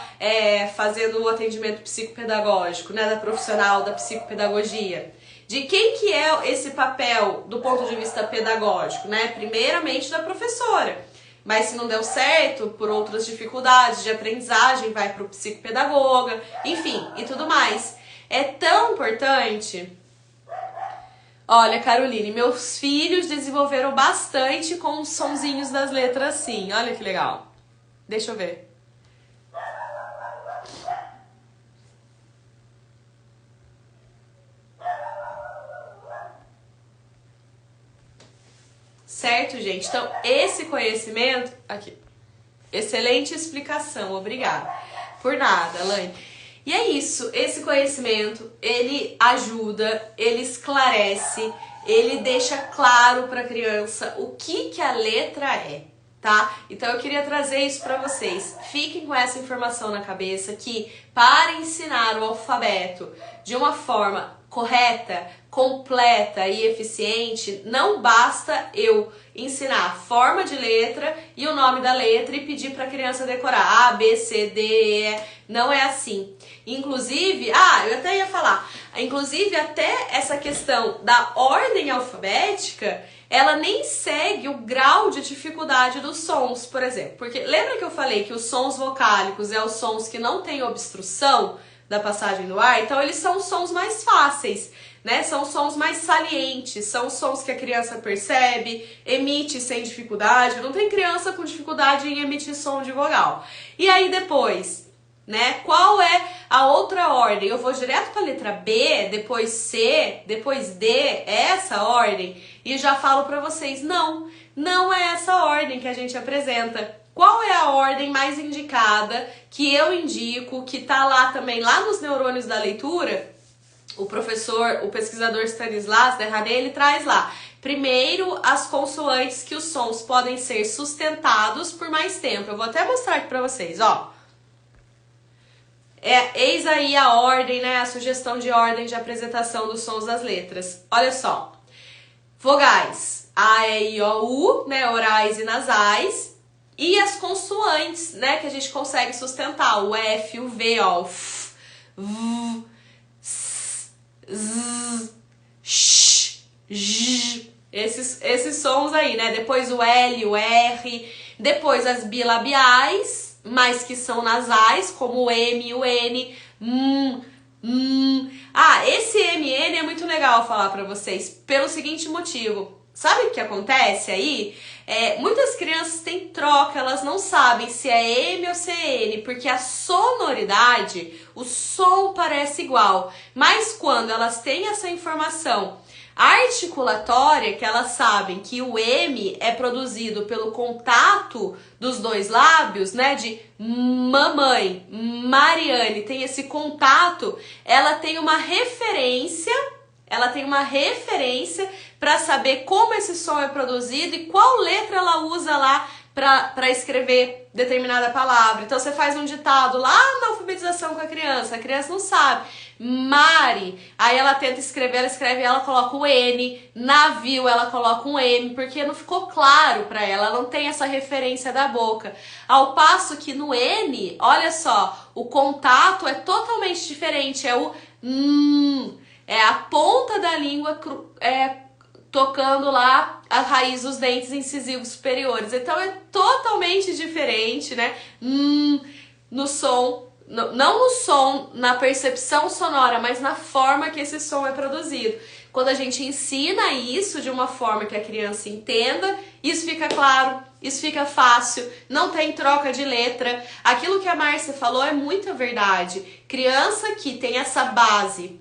fazendo o atendimento psicopedagógico, né, da profissional da psicopedagogia. De quem que é esse papel do ponto de vista pedagógico, né? Primeiramente da professora. Mas se não deu certo, por outras dificuldades de aprendizagem, vai para o psicopedagoga, enfim, e tudo mais. É tão importante. Olha, Caroline, meus filhos desenvolveram bastante com os sonzinhos das letras sim. Olha que legal. Deixa eu ver. Certo, gente? Então, esse conhecimento... Aqui. Excelente explicação, obrigada. Por nada, Laine. E é isso, esse conhecimento, ele ajuda, ele esclarece, ele deixa claro para a criança o que a letra é, tá? Então eu queria trazer isso para vocês. Fiquem com essa informação na cabeça que para ensinar o alfabeto de uma forma correta, completa e eficiente, não basta eu ensinar a forma de letra e o nome da letra e pedir para a criança decorar A, B, C, D, E. Não é assim. Inclusive, eu até ia falar, inclusive até essa questão da ordem alfabética, ela nem segue o grau de dificuldade dos sons, por exemplo. Porque lembra que eu falei que os sons vocálicos é os sons que não têm obstrução da passagem do ar? Então eles são os sons mais fáceis, né? São os sons mais salientes, são os sons que a criança percebe, emite sem dificuldade. Não tem criança com dificuldade em emitir som de vogal. E aí depois, né? Qual é a outra ordem? Eu vou direto para a letra B, depois C, depois D, é essa ordem? E já falo para vocês, não é essa ordem que a gente apresenta. Qual é a ordem mais indicada que eu indico, que tá lá também, lá nos neurônios da leitura? O pesquisador Stanislas Dehaene, ele traz lá. Primeiro, as consoantes, que os sons podem ser sustentados por mais tempo. Eu vou até mostrar aqui para vocês, ó. Eis aí a ordem, né? A sugestão de ordem de apresentação dos sons das letras. Olha só. Vogais, A, E, I, O, U, né? Orais e nasais. E as consoantes, né? Que a gente consegue sustentar. O F, o V, ó. O F, V, S, Z, esses sons aí, né? Depois o L, o R, depois as bilabiais, mas que são nasais, como o M e o N, esse MN é muito legal falar pra vocês, pelo seguinte motivo. Sabe o que acontece aí? Muitas crianças têm troca, elas não sabem se é M ou se é N, porque a sonoridade, o som parece igual. Mas quando elas têm essa informação articulatória, que elas sabem que o M é produzido pelo contato dos dois lábios, né, de mamãe, Mariane, tem esse contato, ela tem uma referência para saber como esse som é produzido e qual letra ela usa lá para escrever determinada palavra. Então você faz um ditado lá na alfabetização com a criança não sabe. Mari, aí ela tenta escrever, ela coloca o N, navio, ela coloca um M, porque não ficou claro para ela não tem essa referência da boca. Ao passo que no N, olha só, o contato é totalmente diferente, é o é a ponta da língua tocando lá a raiz dos dentes incisivos superiores. Então é totalmente diferente, né? No som, não no som, na percepção sonora, mas na forma que esse som é produzido. Quando a gente ensina isso de uma forma que a criança entenda, isso fica claro, isso fica fácil, não tem troca de letra. Aquilo que a Márcia falou é muita verdade. Criança que tem essa base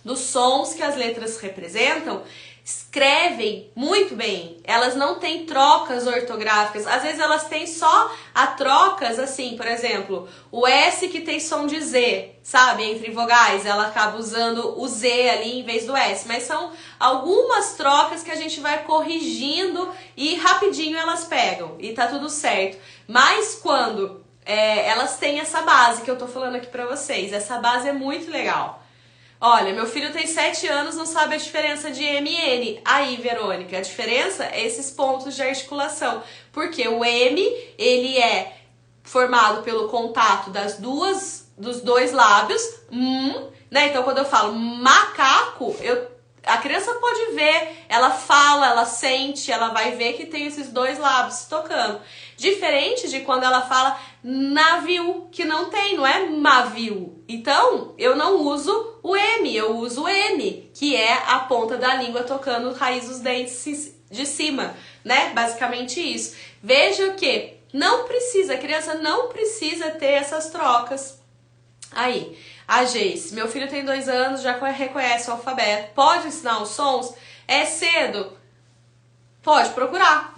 dos sons que as letras representam, escrevem muito bem, elas não têm trocas ortográficas, às vezes elas têm só a trocas assim, por exemplo, o S que tem som de Z, sabe, entre vogais, ela acaba usando o Z ali em vez do S, mas são algumas trocas que a gente vai corrigindo e rapidinho elas pegam e tá tudo certo, mas quando elas têm essa base que eu tô falando aqui pra vocês, essa base é muito legal. Olha, meu filho tem 7 anos, não sabe a diferença de M e N. Aí, Verônica, a diferença é esses pontos de articulação. Porque o M, ele é formado pelo contato dos dois lábios, né? Então, quando eu falo macaco, a criança pode ver, ela fala, ela sente, ela vai ver que tem esses dois lábios tocando. Diferente de quando ela fala navio, que não tem, não é mavio. Então, eu não uso o M, eu uso o N, que é a ponta da língua tocando raiz dos dentes de cima, né? Basicamente isso. Veja que não precisa, a criança não precisa ter essas trocas. Aí, a Geice, meu filho tem 2 anos, já reconhece o alfabeto, pode ensinar os sons? É cedo? Pode procurar,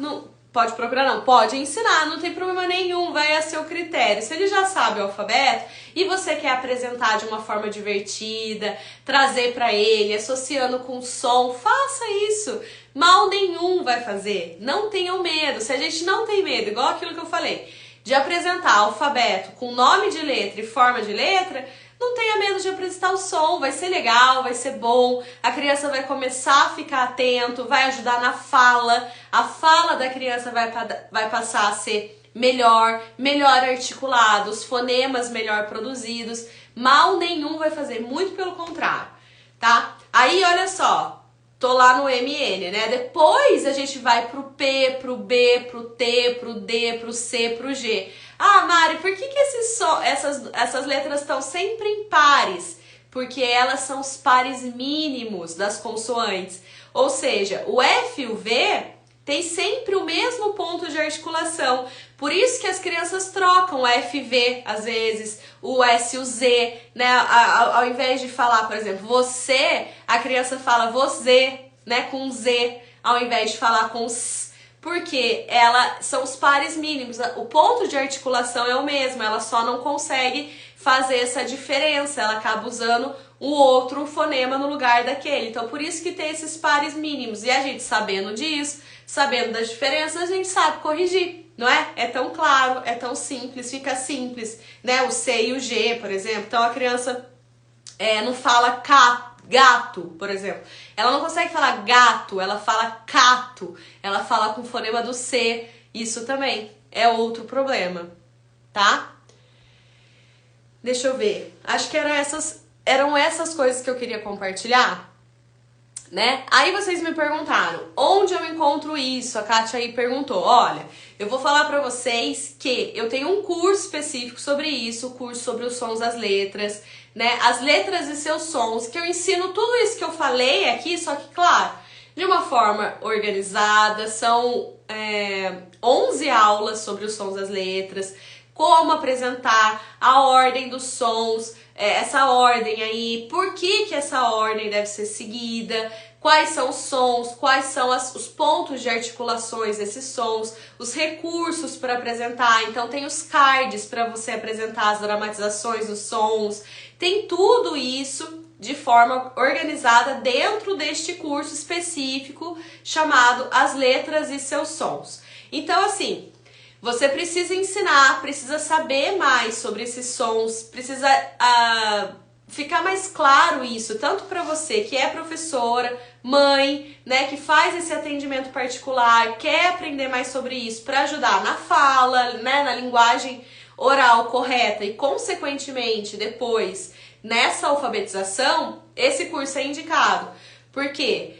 pode ensinar, não tem problema nenhum, vai a seu critério. Se ele já sabe o alfabeto e você quer apresentar de uma forma divertida, trazer para ele, associando com som, faça isso. Mal nenhum vai fazer, não tenham medo. Se a gente não tem medo, igual aquilo que eu falei, de apresentar alfabeto com nome de letra e forma de letra, não tenha medo de apresentar o som, vai ser legal, vai ser bom, a criança vai começar a ficar atento, vai ajudar na fala, a fala da criança vai passar a ser melhor articulada, os fonemas melhor produzidos, mal nenhum vai fazer, muito pelo contrário, tá? Aí, olha só, tô lá no MN, né? Depois a gente vai pro P, pro B, pro T, pro D, pro C, pro G. Ah, Mari, por que essas letras estão sempre em pares? Porque elas são os pares mínimos das consoantes. Ou seja, o F e o V tem sempre o mesmo ponto de articulação. Por isso que as crianças trocam o F e V, às vezes, o S e o Z, né? Ao invés de falar, por exemplo, você, a criança fala você, né? Com Z, ao invés de falar com S. Porque são os pares mínimos, o ponto de articulação é o mesmo, ela só não consegue fazer essa diferença, ela acaba usando um outro fonema no lugar daquele. Então, por isso que tem esses pares mínimos. E a gente sabendo disso, sabendo das diferenças, a gente sabe corrigir, não é? É tão claro, é tão simples, fica simples, né? O C e o G, por exemplo. Então, a criança não fala gato, por exemplo. Ela não consegue falar gato, ela fala cato. Ela fala com o fonema do C. Isso também é outro problema, tá? Deixa eu ver. Acho que eram essas coisas que eu queria compartilhar. né? Aí vocês me perguntaram, onde eu encontro isso? A Kátia aí perguntou, olha, eu vou falar pra vocês que eu tenho um curso específico sobre isso, o curso sobre os sons das letras, né? As letras e seus sons, que eu ensino tudo isso que eu falei aqui, só que, claro, de uma forma organizada, são 11 aulas sobre os sons das letras, como apresentar a ordem dos sons, essa ordem aí, por que essa ordem deve ser seguida, quais são os sons, quais são os pontos de articulações desses sons, os recursos para apresentar, então tem os cards para você apresentar as dramatizações dos sons, tem tudo isso de forma organizada dentro deste curso específico chamado As Letras e Seus Sons. Então, assim, você precisa ensinar, precisa saber mais sobre esses sons, precisa ficar mais claro isso, tanto para você que é professora, mãe, né, que faz esse atendimento particular, quer aprender mais sobre isso para ajudar na fala, né, na linguagem oral correta e, consequentemente, depois nessa alfabetização, esse curso é indicado. Por quê?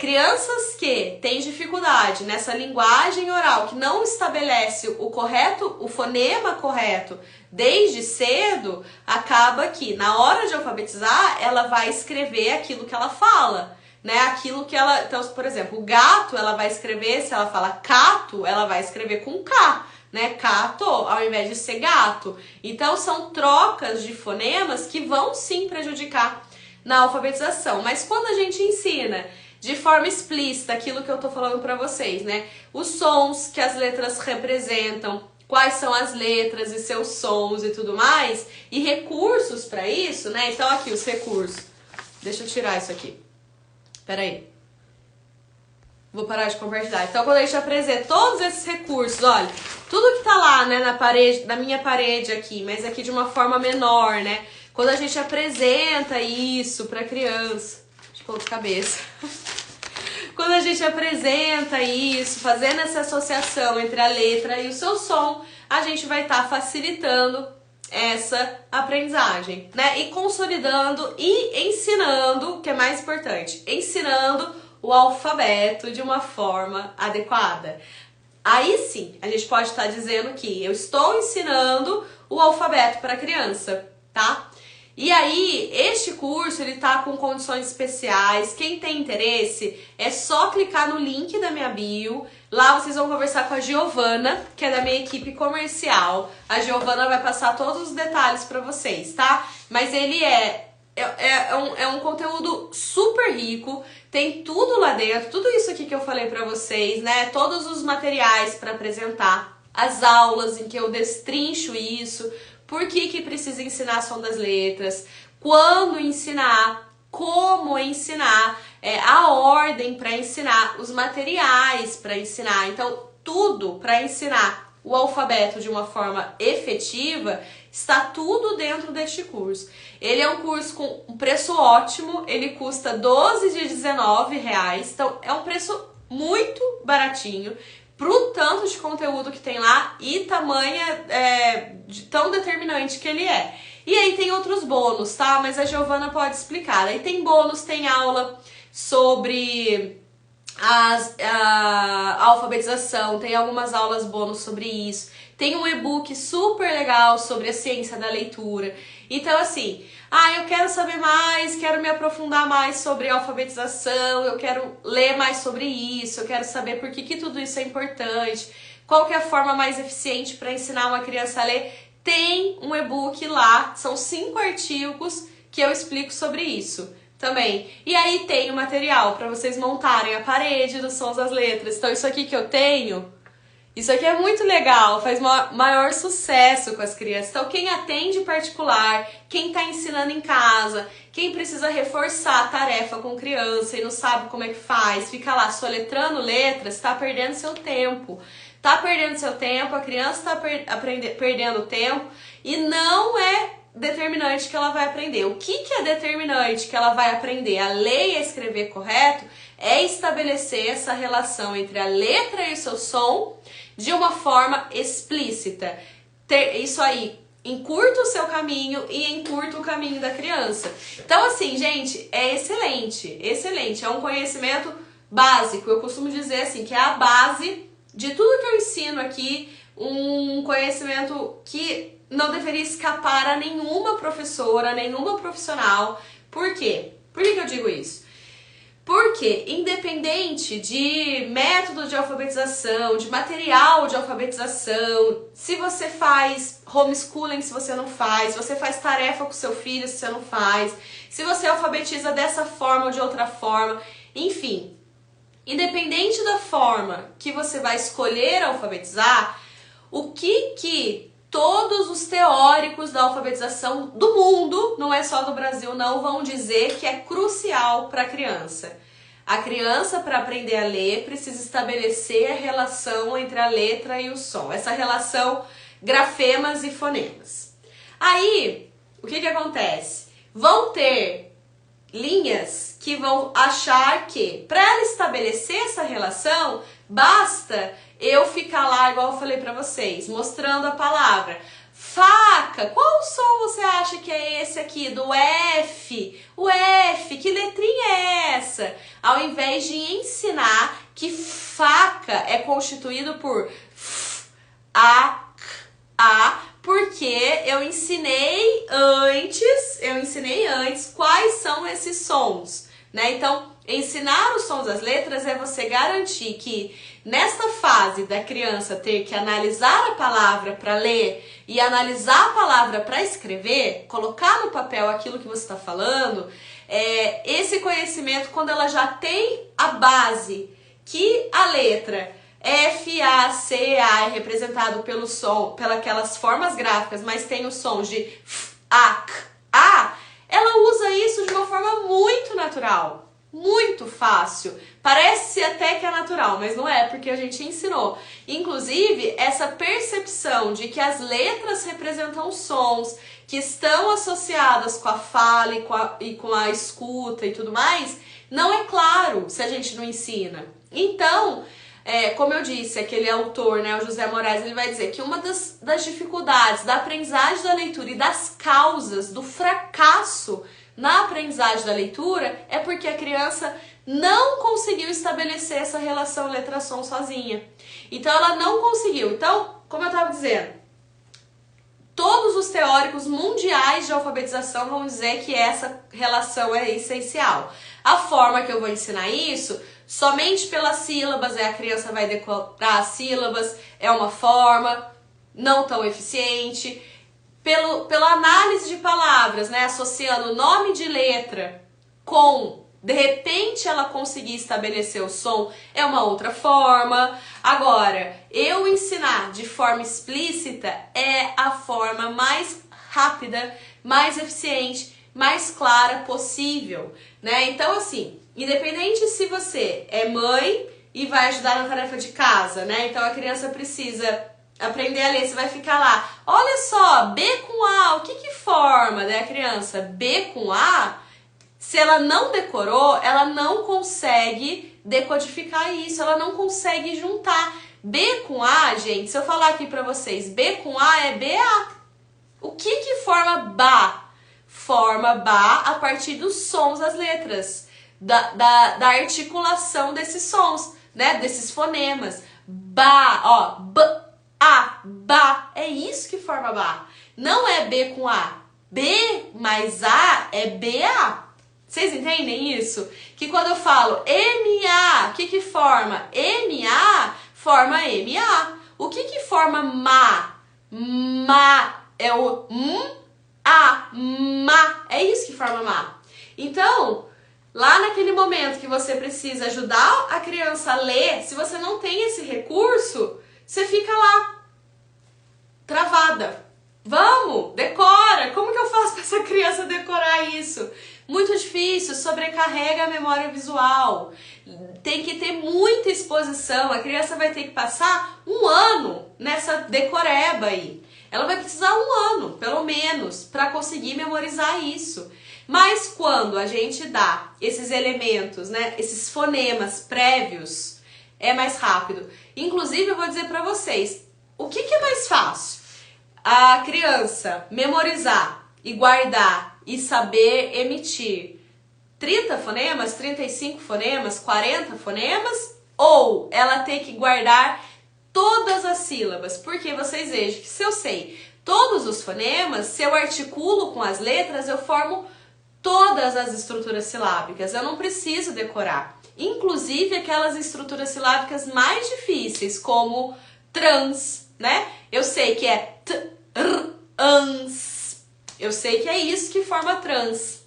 Crianças que têm dificuldade nessa linguagem oral, que não estabelece o fonema correto desde cedo, acaba que na hora de alfabetizar, ela vai escrever aquilo que ela fala, né? Aquilo que ela... Então, por exemplo, o gato, ela vai escrever, se ela fala cato, ela vai escrever com K, né? Cato, ao invés de ser gato. Então, são trocas de fonemas que vão sim prejudicar na alfabetização. Mas quando a gente ensina de forma explícita aquilo que eu tô falando pra vocês, né? Os sons que as letras representam, quais são as letras e seus sons e tudo mais, e recursos pra isso, né? Então aqui os recursos. Deixa eu tirar isso aqui. Pera aí. Vou parar de compartilhar. Então quando a gente apresenta todos esses recursos, olha, tudo que tá lá, né, na parede, na minha parede aqui, mas aqui de uma forma menor, né? Quando a gente apresenta isso pra criança, deixa eu pôr de cabeça. Quando a gente apresenta isso, fazendo essa associação entre a letra e o seu som, a gente vai estar facilitando essa aprendizagem, né? E consolidando e ensinando, que é mais importante, ensinando o alfabeto de uma forma adequada. Aí sim, a gente pode estar dizendo que eu estou ensinando o alfabeto para a criança, tá? E aí, este curso, ele tá com condições especiais. Quem tem interesse, é só clicar no link da minha bio. Lá vocês vão conversar com a Giovana, que é da minha equipe comercial. A Giovana vai passar todos os detalhes pra vocês, tá? Mas ele é um conteúdo super rico, tem tudo lá dentro, tudo isso aqui que eu falei pra vocês, né? Todos os materiais pra apresentar, as aulas em que eu destrincho isso, por que precisa ensinar som das letras, quando ensinar, como ensinar, a ordem para ensinar, os materiais para ensinar. Então, tudo para ensinar o alfabeto de uma forma efetiva, está tudo dentro deste curso. Ele é um curso com um preço ótimo, ele custa R$12 de R$19, então é um preço muito baratinho pro tanto de conteúdo que tem lá e tamanha tão determinante que ele é. E aí tem outros bônus, tá? Mas a Giovana pode explicar. Aí tem bônus, tem aula sobre a alfabetização, tem algumas aulas bônus sobre isso. Tem um e-book super legal sobre a ciência da leitura. Então, assim, eu quero saber mais, quero me aprofundar mais sobre alfabetização, eu quero ler mais sobre isso, eu quero saber por que tudo isso é importante, qual que é a forma mais eficiente para ensinar uma criança a ler. Tem um e-book lá, são 5 artigos que eu explico sobre isso também. E aí tem o material para vocês montarem a parede dos sons das letras. Então isso aqui que eu tenho, isso aqui é muito legal, faz maior sucesso com as crianças. Então quem atende particular, quem está ensinando em casa, quem precisa reforçar a tarefa com criança e não sabe como é que faz, fica lá soletrando letras, está perdendo seu tempo. Tá perdendo seu tempo, a criança está perdendo tempo e não é determinante que ela vai aprender. O que é determinante que ela vai aprender a ler e a escrever correto é estabelecer essa relação entre a letra e o seu som de uma forma explícita. Isso aí encurta o seu caminho e encurta o caminho da criança. Então, assim, gente, é excelente, excelente. É um conhecimento básico. Eu costumo dizer assim, que é a base de tudo que eu ensino aqui, um conhecimento que não deveria escapar a nenhuma professora, nenhuma profissional. Por quê? Por que eu digo isso? Porque, independente de método de alfabetização, de material de alfabetização, se você faz homeschooling, se você não faz, se você faz tarefa com seu filho, se você não faz, se você alfabetiza dessa forma ou de outra forma, enfim, independente da forma que você vai escolher alfabetizar, o que todos os teóricos da alfabetização do mundo, não é só do Brasil não, vão dizer que é crucial para a criança. A criança, para aprender a ler, precisa estabelecer a relação entre a letra e o som. Essa relação grafemas e fonemas. Aí, o que acontece? Vão ter linhas que vão achar que, para ela estabelecer essa relação, basta eu ficar lá, igual eu falei pra vocês, mostrando a palavra. Faca, qual som você acha que é esse aqui? Do F. O F, que letrinha é essa? Ao invés de ensinar que faca é constituído por F, A, K, A, porque eu ensinei antes quais são esses sons, né? Então, ensinar os sons das letras é você garantir que nesta fase da criança ter que analisar a palavra para ler e analisar a palavra para escrever, colocar no papel aquilo que você está falando, esse conhecimento, quando ela já tem a base, que a letra F, A, C, A é representado pelo som, pelas formas gráficas, mas tem os sons de F, A, K, A, ela usa isso de uma forma muito natural. Muito fácil. Parece até que é natural, mas não é, porque a gente ensinou. Inclusive, essa percepção de que as letras representam sons que estão associadas com a fala e com a escuta e tudo mais, não é claro se a gente não ensina. Então, como eu disse, aquele autor, né, o José Moraes, ele vai dizer que uma das dificuldades da aprendizagem da leitura e das causas do fracasso na aprendizagem da leitura é porque a criança não conseguiu estabelecer essa relação letra-som sozinha. Então ela não conseguiu. Então, como eu estava dizendo, todos os teóricos mundiais de alfabetização vão dizer que essa relação é essencial. A forma que eu vou ensinar isso, somente pelas sílabas, a criança vai decorar as sílabas, é uma forma não tão eficiente. Pela análise de palavras, né, associando nome de letra com, de repente, ela conseguir estabelecer o som, é uma outra forma. Agora, eu ensinar de forma explícita é a forma mais rápida, mais eficiente, mais clara possível, né? Então, assim, independente se você é mãe e vai ajudar na tarefa de casa, né? Então, a criança precisa aprender a ler, você vai ficar lá, olha só, B com A, o que forma, né, a criança? B com A, se ela não decorou, ela não consegue decodificar isso, ela não consegue juntar. B com A, gente, se eu falar aqui pra vocês, B com A é BA. O que forma BA? Forma BA a partir dos sons das letras, da articulação desses sons, né, desses fonemas. Ba, ó, B, A, ba, é isso que forma ba. Não é B com A. B mais A é BA. Vocês entendem isso? Que quando eu falo MA, o que forma? MA forma MA. O que forma ma? Ma é o A, ma. É isso que forma ma. Então, lá naquele momento que você precisa ajudar a criança a ler, se você não tem esse recurso, você fica lá, travada. Vamos, decora. Como que eu faço para essa criança decorar isso? Muito difícil, sobrecarrega a memória visual. Tem que ter muita exposição. A criança vai ter que passar 1 ano nessa decoreba aí. Ela vai precisar 1 ano, pelo menos, para conseguir memorizar isso. Mas quando a gente dá esses elementos, né, esses fonemas prévios, é mais rápido. Inclusive, eu vou dizer para vocês, o que é mais fácil? a criança memorizar e guardar e saber emitir 30 fonemas, 35 fonemas, 40 fonemas, ou ela tem que guardar todas as sílabas? Porque vocês vejam que se eu sei todos os fonemas, se eu articulo com as letras, eu formo todas as estruturas silábicas. Eu não preciso decorar. Inclusive aquelas estruturas silábicas mais difíceis, como trans, né? Eu sei que é t, r, ans. Eu sei que é isso que forma trans.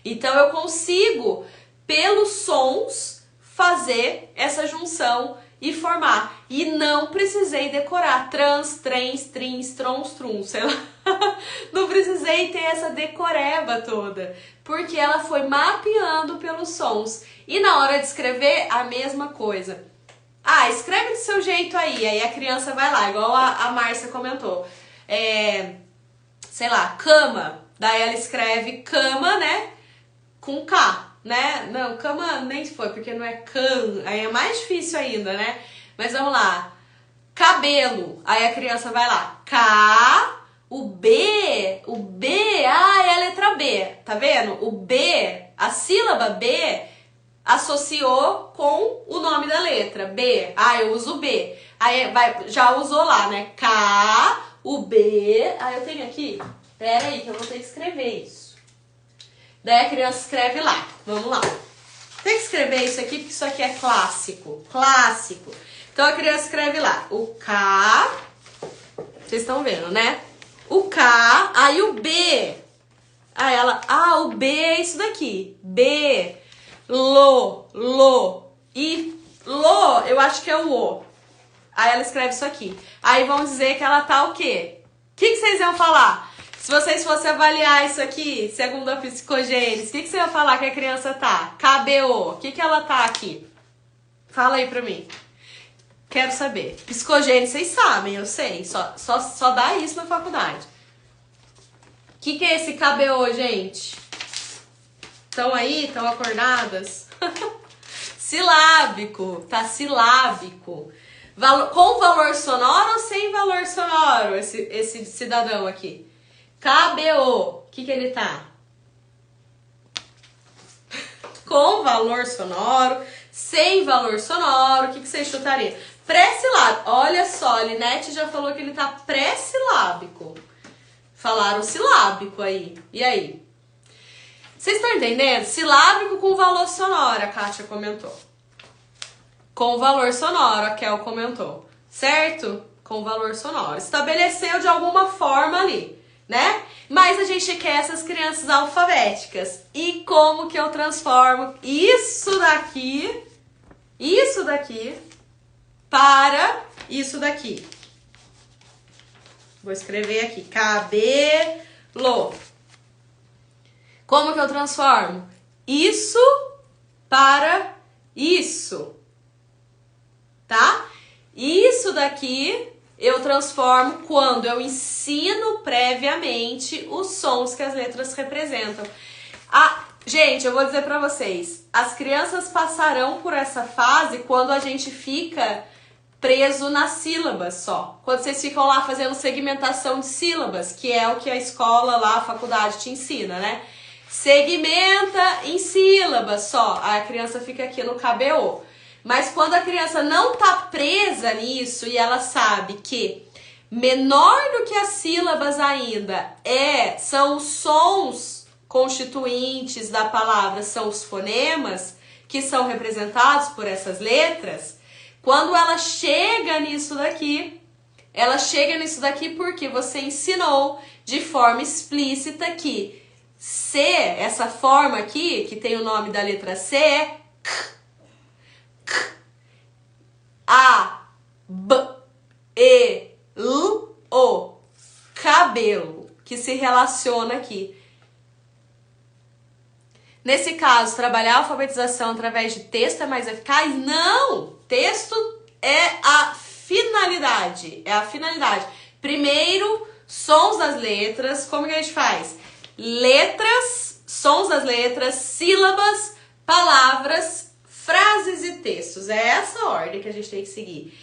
Então eu consigo, pelos sons, fazer essa junção e formar. E não precisei decorar trans, trens, trins, trons, truns, sei lá. Não precisei ter essa decoreba toda, porque ela foi mapeando pelos sons. E na hora de escrever, a mesma coisa. Ah, escreve do seu jeito aí a criança vai lá, igual a Márcia comentou. Sei lá, cama. Daí ela escreve cama, né? Com K, né? Não, cama nem foi, porque não é can. Aí é mais difícil ainda, né? Mas vamos lá. Cabelo. Aí a criança vai lá. K, o B, é a letra B. Tá vendo? O B, a sílaba B, associou com o nome da letra. B. Ah, eu uso B. Aí já usou lá, né? K, o B. Aí eu tenho aqui. Pera aí, que eu vou ter que escrever isso. Daí a criança escreve lá. Vamos lá. Tem que escrever isso aqui, porque isso aqui é clássico. Clássico. Então a criança escreve lá. O K. Vocês estão vendo, né? O K. Aí o B. Aí ela. Ah, o B é isso daqui. B. Lo. E lo, eu acho que é o O. Aí ela escreve isso aqui. Aí vão dizer que ela tá o quê? O que vocês iam falar? Se vocês fossem avaliar isso aqui, segundo a psicogênese, o que você ia falar que a criança tá? KBO. O que ela tá aqui? Fala aí pra mim. Quero saber. Psicogênese, vocês sabem, eu sei. Só dá isso na faculdade. O que é esse KBO, gente? Estão aí? Estão acordadas? Silábico. Tá silábico. Com valor sonoro ou sem valor sonoro, esse cidadão aqui? KBO, o que ele tá? Com valor sonoro, sem valor sonoro, o que você chutaria? Pré-silábico, olha só, a Linete já falou que ele tá pré-silábico. Falaram silábico aí, e aí? Vocês estão entendendo? Silábico com valor sonoro, a Kátia comentou. Com valor sonoro, a Kel comentou. Certo? Com valor sonoro. Estabeleceu de alguma forma ali, né? Mas a gente quer essas crianças alfabéticas. E como que eu transformo isso daqui para isso daqui? Vou escrever aqui. Cabelo. Como que eu transformo? Isso para isso. Tá? Isso daqui eu transformo quando eu ensino previamente os sons que as letras representam. Gente, eu vou dizer pra vocês, as crianças passarão por essa fase quando a gente fica preso nas sílabas só. Quando vocês ficam lá fazendo segmentação de sílabas, que é o que a escola lá, a faculdade te ensina, né? Segmenta em sílabas só. A criança fica aqui no KBO. Mas quando a criança não tá presa nisso e ela sabe que menor do que as sílabas ainda são os sons constituintes da palavra, são os fonemas que são representados por essas letras, quando ela chega nisso daqui porque você ensinou de forma explícita que C, essa forma aqui, que tem o nome da letra C, é A, B, E, L, O. Cabelo, que se relaciona aqui. Nesse caso, trabalhar a alfabetização através de texto é mais eficaz? Não! Texto é a finalidade. É a finalidade. Primeiro, sons das letras. Como que a gente faz? Letras, sons das letras, sílabas, palavras, frases e textos. É essa a ordem que a gente tem que seguir.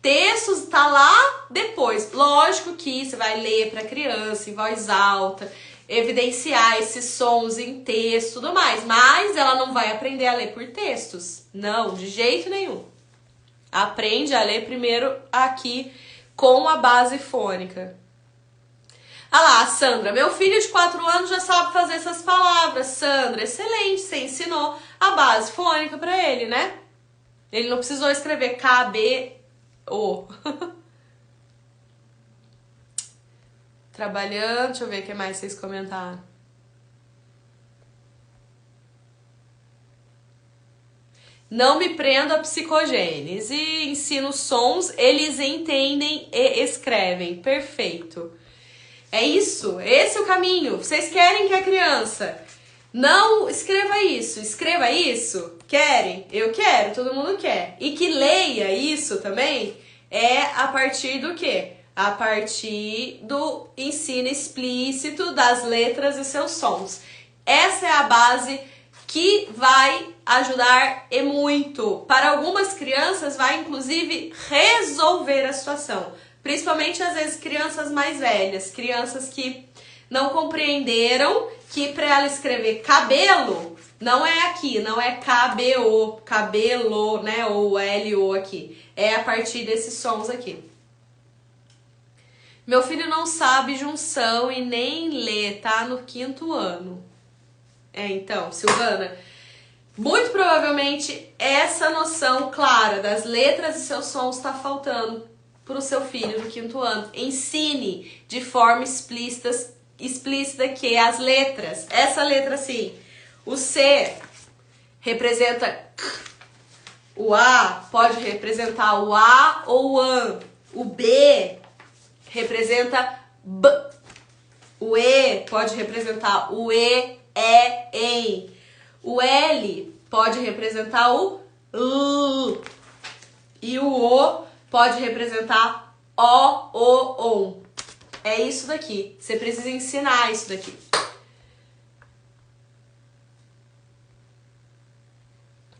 textos tá lá depois. Lógico que você vai ler para criança em voz alta, evidenciar esses sons em texto e tudo mais, mas ela não vai aprender a ler por textos. Não, de jeito nenhum. Aprende a ler primeiro aqui com a base fônica. Ah lá, Sandra, meu filho de 4 anos já sabe fazer essas palavras. Sandra, excelente, você ensinou a base fônica para ele, né? Ele não precisou escrever K-B-O. Trabalhando, deixa eu ver o que mais vocês comentaram. Não me prendo a psicogênese, ensino sons, eles entendem e escrevem. Perfeito. É isso, esse é o caminho. Vocês querem que a criança não escreva isso? Querem? Eu quero, todo mundo quer. E que leia isso também é a partir do quê? A partir do ensino explícito das letras e seus sons. Essa é a base que vai ajudar e muito. Para algumas crianças vai inclusive resolver a situação. Principalmente às vezes crianças mais velhas, crianças que não compreenderam que para ela escrever cabelo não é aqui, não é KBO, cabelo, né, ou LO aqui. É a partir desses sons aqui. Meu filho não sabe junção e nem lê, tá no 5º ano. Então, Silvana, muito provavelmente essa noção clara das letras e seus sons está faltando para o seu filho do 5º ano. Ensine de forma explícita que as letras, essa letra assim, o C representa K, o A pode representar o A ou o AN, o B representa B, o E pode representar o E, EM, o L pode representar o L e o O pode representar ON. É isso daqui. Você precisa ensinar isso daqui.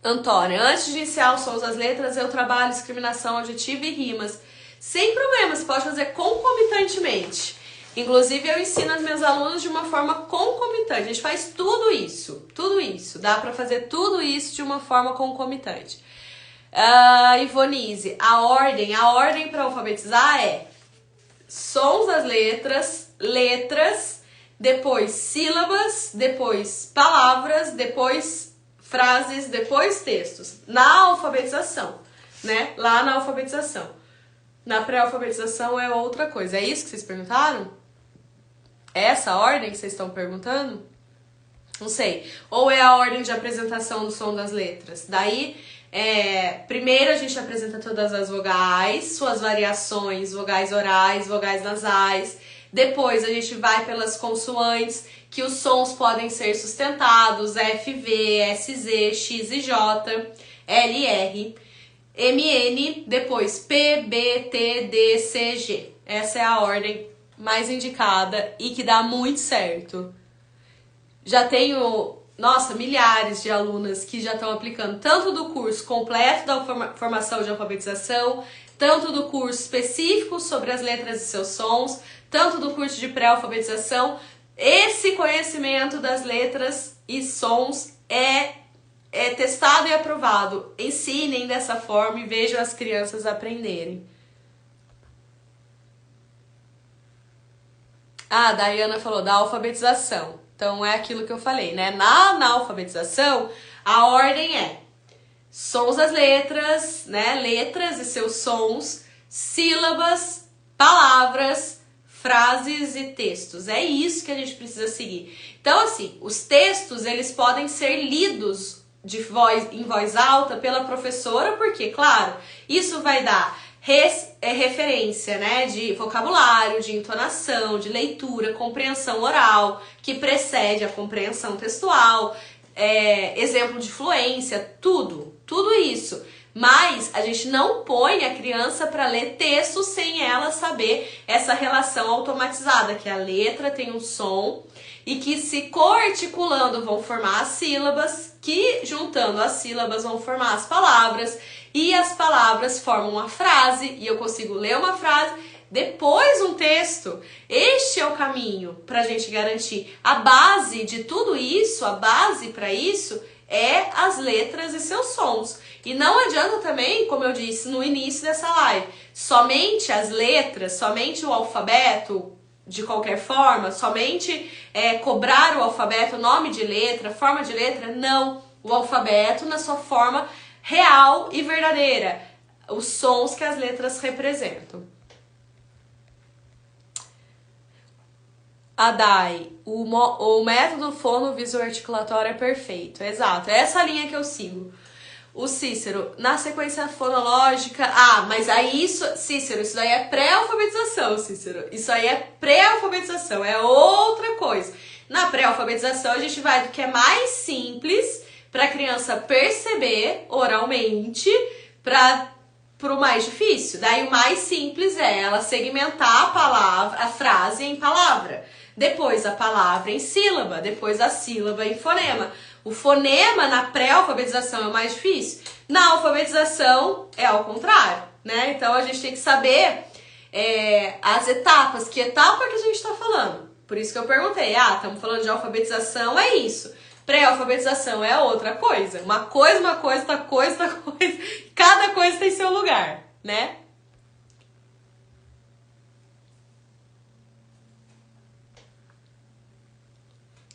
Antônia, antes de iniciar os sons das letras, eu trabalho discriminação auditiva e rimas. Sem problema, você pode fazer concomitantemente. Inclusive, eu ensino as minhas alunas de uma forma concomitante. A gente faz tudo isso. Dá pra fazer tudo isso de uma forma concomitante. Ivonise, a ordem para alfabetizar é sons das letras, depois sílabas, depois palavras, depois frases, depois textos. Na alfabetização, né? Lá na alfabetização. Na pré-alfabetização é outra coisa. É isso que vocês perguntaram? É essa ordem que vocês estão perguntando? Não sei. Ou é a ordem de apresentação do som das letras? Daí, primeiro a gente apresenta todas as vogais, suas variações, vogais orais, vogais nasais. Depois a gente vai pelas consoantes, que os sons podem ser sustentados, FV, SZ, X e J, LR, MN, depois P, B, T, D, C, G. Essa é a ordem mais indicada e que dá muito certo. Já tenho, milhares de alunas que já estão aplicando tanto do curso completo da formação de alfabetização, tanto do curso específico sobre as letras e seus sons, tanto do curso de pré-alfabetização. Esse conhecimento das letras e sons é testado e aprovado. Ensinem dessa forma e vejam as crianças aprenderem. A Dayana falou da alfabetização. Então é aquilo que eu falei, né? Na alfabetização, a ordem é sons das letras, né? Letras e seus sons, sílabas, palavras, frases e textos. É isso que a gente precisa seguir. Então, assim, os textos, eles podem ser lidos em voz alta pela professora, porque, claro, isso vai dar referência, né, de vocabulário, de entonação, de leitura, compreensão oral, que precede a compreensão textual, exemplo de fluência, tudo isso. Mas a gente não põe a criança para ler texto sem ela saber essa relação automatizada, que a letra tem um som e que se coarticulando vão formar as sílabas, que juntando as sílabas vão formar as palavras e as palavras formam uma frase e eu consigo ler uma frase, depois um texto. Este é o caminho para a gente garantir. A base de tudo isso, a base para isso é as letras e seus sons. E não adianta também, como eu disse no início dessa live, somente as letras, somente o alfabeto, de qualquer forma, somente cobrar o alfabeto, nome de letra, forma de letra, não. O alfabeto na sua forma real e verdadeira. Os sons que as letras representam. Adai, o método fono-viso-articulatório é perfeito. Exato, é essa linha que eu sigo. O Cícero, na sequência fonológica... mas aí isso... Cícero, isso daí é pré-alfabetização, Cícero. Isso aí é pré-alfabetização, é outra coisa. Na pré-alfabetização a gente vai do que é mais simples para a criança perceber oralmente para o mais difícil. Daí o mais simples é ela segmentar a palavra, a frase em palavra. Depois a palavra em sílaba, depois a sílaba em fonema. O fonema na pré-alfabetização é o mais difícil. Na alfabetização é ao contrário, né? Então a gente tem que saber as etapas. Que etapa que a gente está falando? Por isso que eu perguntei. Estamos falando de alfabetização, é isso. Pré-alfabetização é outra coisa. Uma coisa, outra coisa. Cada coisa tem seu lugar, né?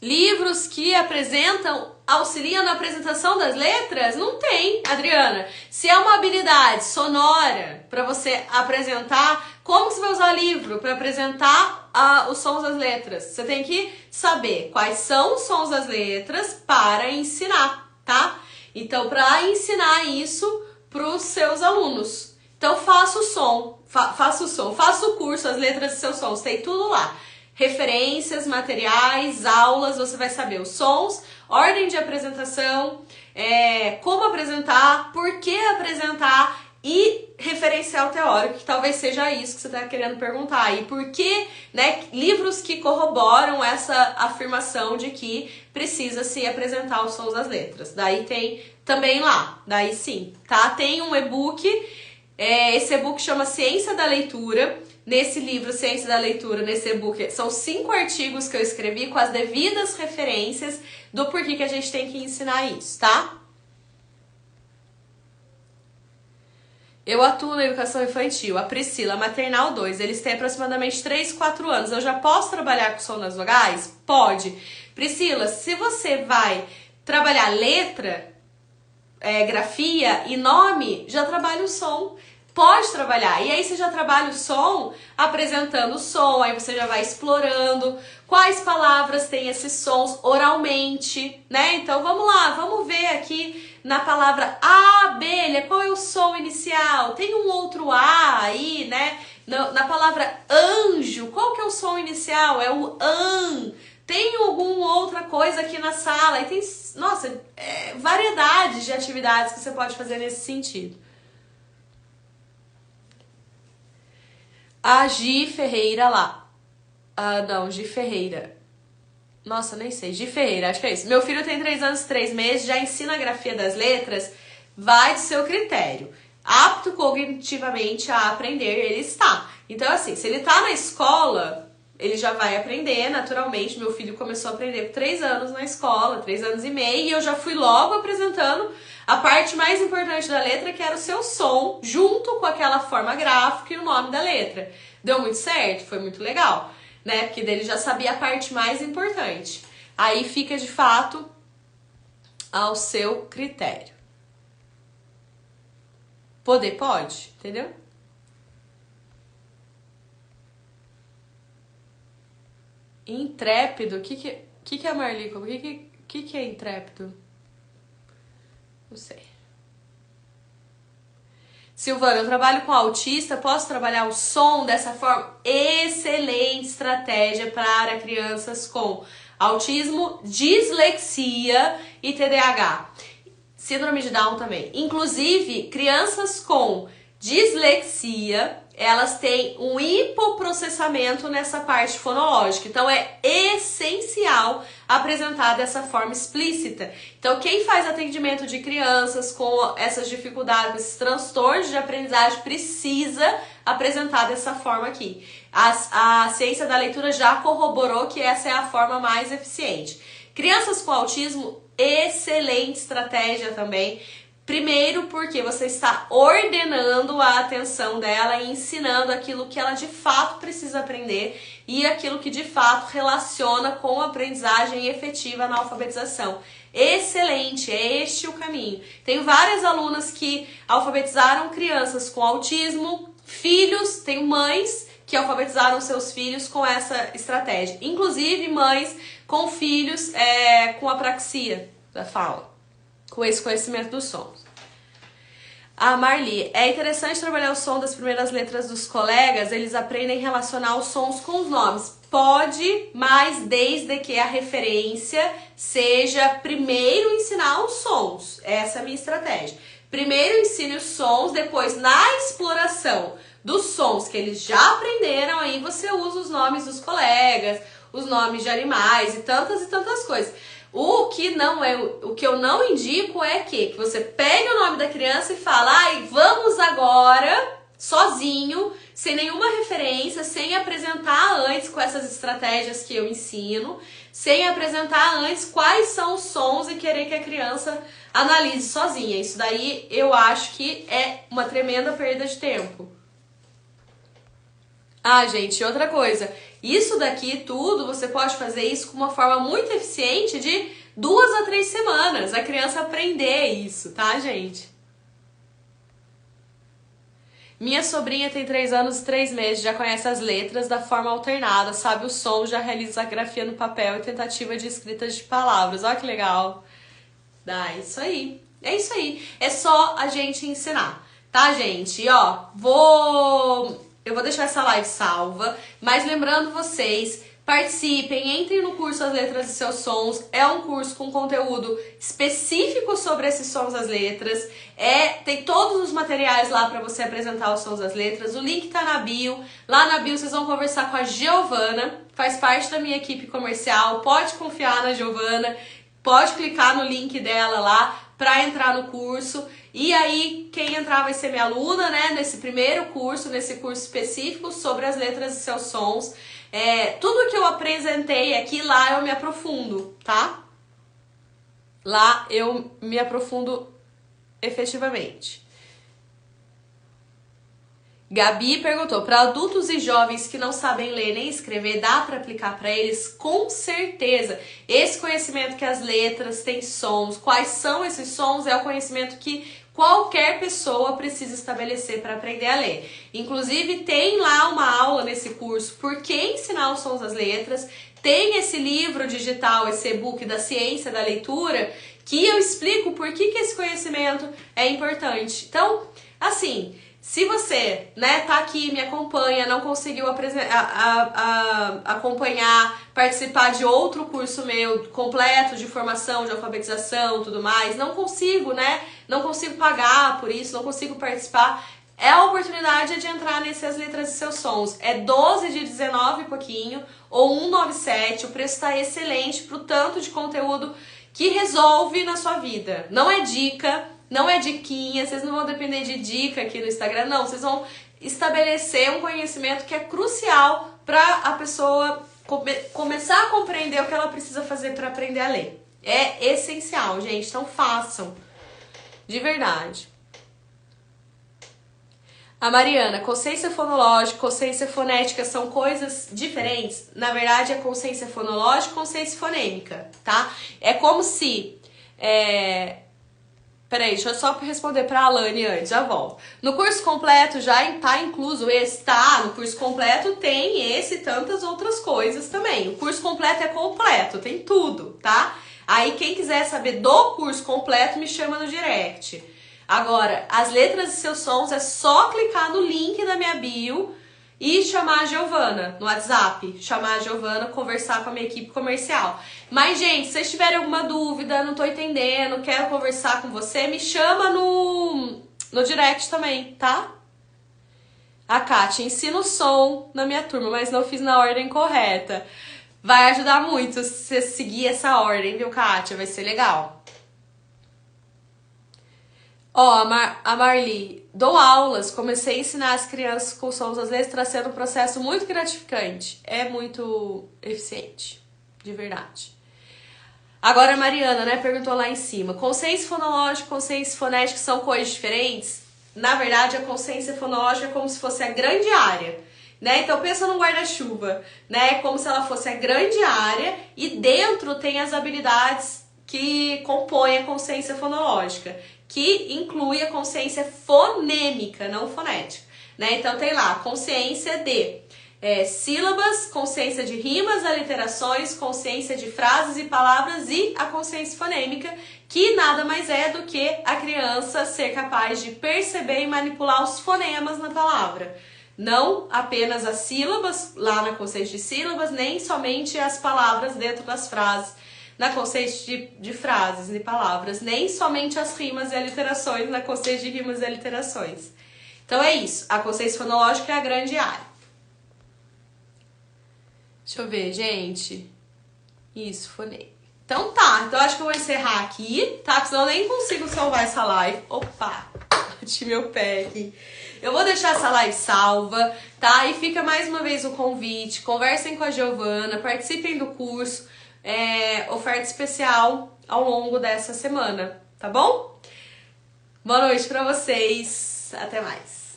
Livros que auxiliam na apresentação das letras? Não tem, Adriana. Se é uma habilidade sonora para você apresentar, como você vai usar livro para apresentar os sons das letras? Você tem que saber quais são os sons das letras para ensinar, tá? Então, para ensinar isso para os seus alunos. Então, faça o curso, as letras e seus sons, tem tudo lá. Referências, materiais, aulas, você vai saber os sons, ordem de apresentação, como apresentar, por que apresentar e referencial teórico, que talvez seja isso que você está querendo perguntar. E por que, né, livros que corroboram essa afirmação de que precisa se apresentar os sons das letras. Daí tem também lá, daí sim, tá? Tem um e-book, esse e-book chama Ciência da Leitura. Nesse livro, Ciência da Leitura, nesse e-book, são 5 artigos que eu escrevi com as devidas referências do porquê que a gente tem que ensinar isso, tá? Eu atuo na educação infantil, a Priscila, maternal 2, eles têm aproximadamente 3, 4 anos. Eu já posso trabalhar com som nas vogais? Pode. Priscila, se você vai trabalhar letra, grafia e nome, já trabalha o som. Pode trabalhar. E aí você já trabalha o som, apresentando o som, aí você já vai explorando quais palavras têm esses sons oralmente, né? Então vamos lá, vamos ver aqui na palavra abelha, qual é o som inicial? Tem um outro A aí, né? Na palavra anjo, qual que é o som inicial? É o an. Tem alguma outra coisa aqui na sala? E tem, nossa, variedade de atividades que você pode fazer nesse sentido. A Gi Ferreira lá. Gi Ferreira. Nossa, nem sei. Gi Ferreira, acho que é isso. Meu filho tem 3 anos e 3 meses, já ensina a grafia das letras. Vai do seu critério. Apto cognitivamente a aprender, ele está. Então, assim, se ele tá na escola, ele já vai aprender naturalmente. Meu filho começou a aprender com 3 anos na escola, 3 anos e meio, e eu já fui logo apresentando a parte mais importante da letra, que era o seu som, junto com aquela forma gráfica e o nome da letra. Deu muito certo? Foi muito legal, né? Porque dele já sabia a parte mais importante. Aí fica, de fato, ao seu critério. Poder pode, entendeu? Intrépido? O que é Marlico? O que é intrépido? Não sei. Silvana, eu trabalho com autista, posso trabalhar o som dessa forma? Excelente estratégia para crianças com autismo, dislexia e TDAH. Síndrome de Down também. Inclusive, crianças com dislexia, elas têm um hipoprocessamento nessa parte fonológica. Então é essencial apresentar dessa forma explícita. Então quem faz atendimento de crianças com essas dificuldades, esses transtornos de aprendizagem, precisa apresentar dessa forma aqui. A ciência da leitura já corroborou que essa é a forma mais eficiente. Crianças com autismo, excelente estratégia também. Primeiro, porque você está ordenando a atenção dela e ensinando aquilo que ela de fato precisa aprender e aquilo que de fato relaciona com a aprendizagem efetiva na alfabetização. Excelente, é este o caminho. Tenho várias alunas que alfabetizaram crianças com autismo, filhos, tenho mães que alfabetizaram seus filhos com essa estratégia. Inclusive mães com filhos com apraxia da fala, com esse conhecimento dos sons. A Marli, é interessante trabalhar o som das primeiras letras dos colegas, eles aprendem a relacionar os sons com os nomes. Pode, mas desde que a referência seja primeiro ensinar os sons. Essa é a minha estratégia. Primeiro ensine os sons, depois na exploração dos sons que eles já aprenderam, aí você usa os nomes dos colegas, os nomes de animais e tantas coisas. O que eu não indico é que você pegue o nome da criança e fala, ai, vamos agora, sozinho, sem nenhuma referência, sem apresentar antes com essas estratégias que eu ensino, sem apresentar antes quais são os sons e querer que a criança analise sozinha. Isso daí eu acho que é uma tremenda perda de tempo. Ah, gente, outra coisa, isso daqui tudo, você pode fazer isso com uma forma muito eficiente de 2 a 3 semanas, a criança aprender isso, tá, gente? Minha sobrinha tem 3 anos e 3 meses, já conhece as letras da forma alternada, sabe o som, já realiza a grafia no papel e tentativa de escrita de palavras. Olha que legal. É isso aí. É isso aí. É só a gente ensinar, tá, gente? E, ó, eu vou deixar essa live salva, mas lembrando vocês, participem, entrem no curso As Letras e Seus Sons. É um curso com conteúdo específico sobre esses sons das letras. Tem todos os materiais lá para você apresentar os sons das letras. O link tá na bio. Lá na bio vocês vão conversar com a Giovana, faz parte da minha equipe comercial. Pode confiar na Giovana, pode clicar no link dela lá para entrar no curso. E aí, quem entrar vai ser minha aluna, né? Nesse primeiro curso, nesse curso específico sobre as letras e seus sons. Tudo que eu apresentei aqui, lá eu me aprofundo, tá? Lá eu me aprofundo efetivamente. Gabi perguntou, para adultos e jovens que não sabem ler nem escrever, dá para aplicar para eles? Com certeza. Esse conhecimento que as letras têm sons, quais são esses sons, é o conhecimento que qualquer pessoa precisa estabelecer para aprender a ler. Inclusive, tem lá uma aula nesse curso, Por que ensinar os sons das letras? Tem esse livro digital, esse e-book da ciência da leitura, que eu explico por que esse conhecimento é importante. Então, assim, se você, tá aqui, me acompanha, não conseguiu acompanhar, participar de outro curso meu completo de formação, de alfabetização, tudo mais, não consigo, não consigo pagar por isso, não consigo participar, é a oportunidade de entrar nessas letras e seus sons. É 12 de 19 e pouquinho, ou 197, o preço está excelente pro tanto de conteúdo que resolve na sua vida. Não é dica, não é diquinha, vocês não vão depender de dica aqui no Instagram, não. Vocês vão estabelecer um conhecimento que é crucial para a pessoa começar a compreender o que ela precisa fazer para aprender a ler. É essencial, gente, então façam. De verdade. A Mariana, consciência fonológica, consciência fonética são coisas diferentes. Na verdade, é consciência fonológica e consciência fonêmica, tá? É como se... Peraí, deixa eu só responder pra Alane antes, já volto. No curso completo já tá incluso esse, tá? No curso completo tem esse e tantas outras coisas também. O curso completo é completo, tem tudo, tá? Aí quem quiser saber do curso completo, me chama no direct. Agora, as letras e seus sons é só clicar no link da minha bio e chamar a Giovana no WhatsApp. Chamar a Giovana, conversar com a minha equipe comercial. Mas, gente, se vocês tiverem alguma dúvida, não tô entendendo, quero conversar com você, me chama no direct também, tá? A Kátia, ensina o som na minha turma, mas não fiz na ordem correta. Vai ajudar muito se você seguir essa ordem, viu, Kátia? Vai ser legal. Ó, a Marli, dou aulas, comecei a ensinar as crianças com sons às vezes, está sendo um processo muito gratificante. É muito eficiente, de verdade. Agora a Mariana, né, perguntou lá em cima. Consciência fonológica e consciência fonética são coisas diferentes? Na verdade, a consciência fonológica é como se fosse a grande área, né? Então pensa num guarda-chuva, né? Como se ela fosse a grande área e dentro tem as habilidades que compõem a consciência fonológica, que inclui a consciência fonêmica, não fonética, né? Então tem lá consciência de sílabas, consciência de rimas, aliterações, consciência de frases e palavras e a consciência fonêmica, que nada mais é do que a criança ser capaz de perceber e manipular os fonemas na palavra. Não apenas as sílabas, lá na consciência de sílabas, nem somente as palavras dentro das frases, na consciência de frases e palavras, nem somente as rimas e aliterações na consciência de rimas e aliterações. Então é isso, a consciência fonológica é a grande área. Deixa eu ver, gente. Isso, fonêmica. Então tá, então acho que eu vou encerrar aqui, tá? Porque senão eu nem consigo salvar essa live. Opa, bati meu pé aqui. Eu vou deixar essa live salva, tá? E fica mais uma vez o convite. Conversem com a Giovana, participem do curso. Oferta especial ao longo dessa semana, tá bom? Boa noite pra vocês. Até mais.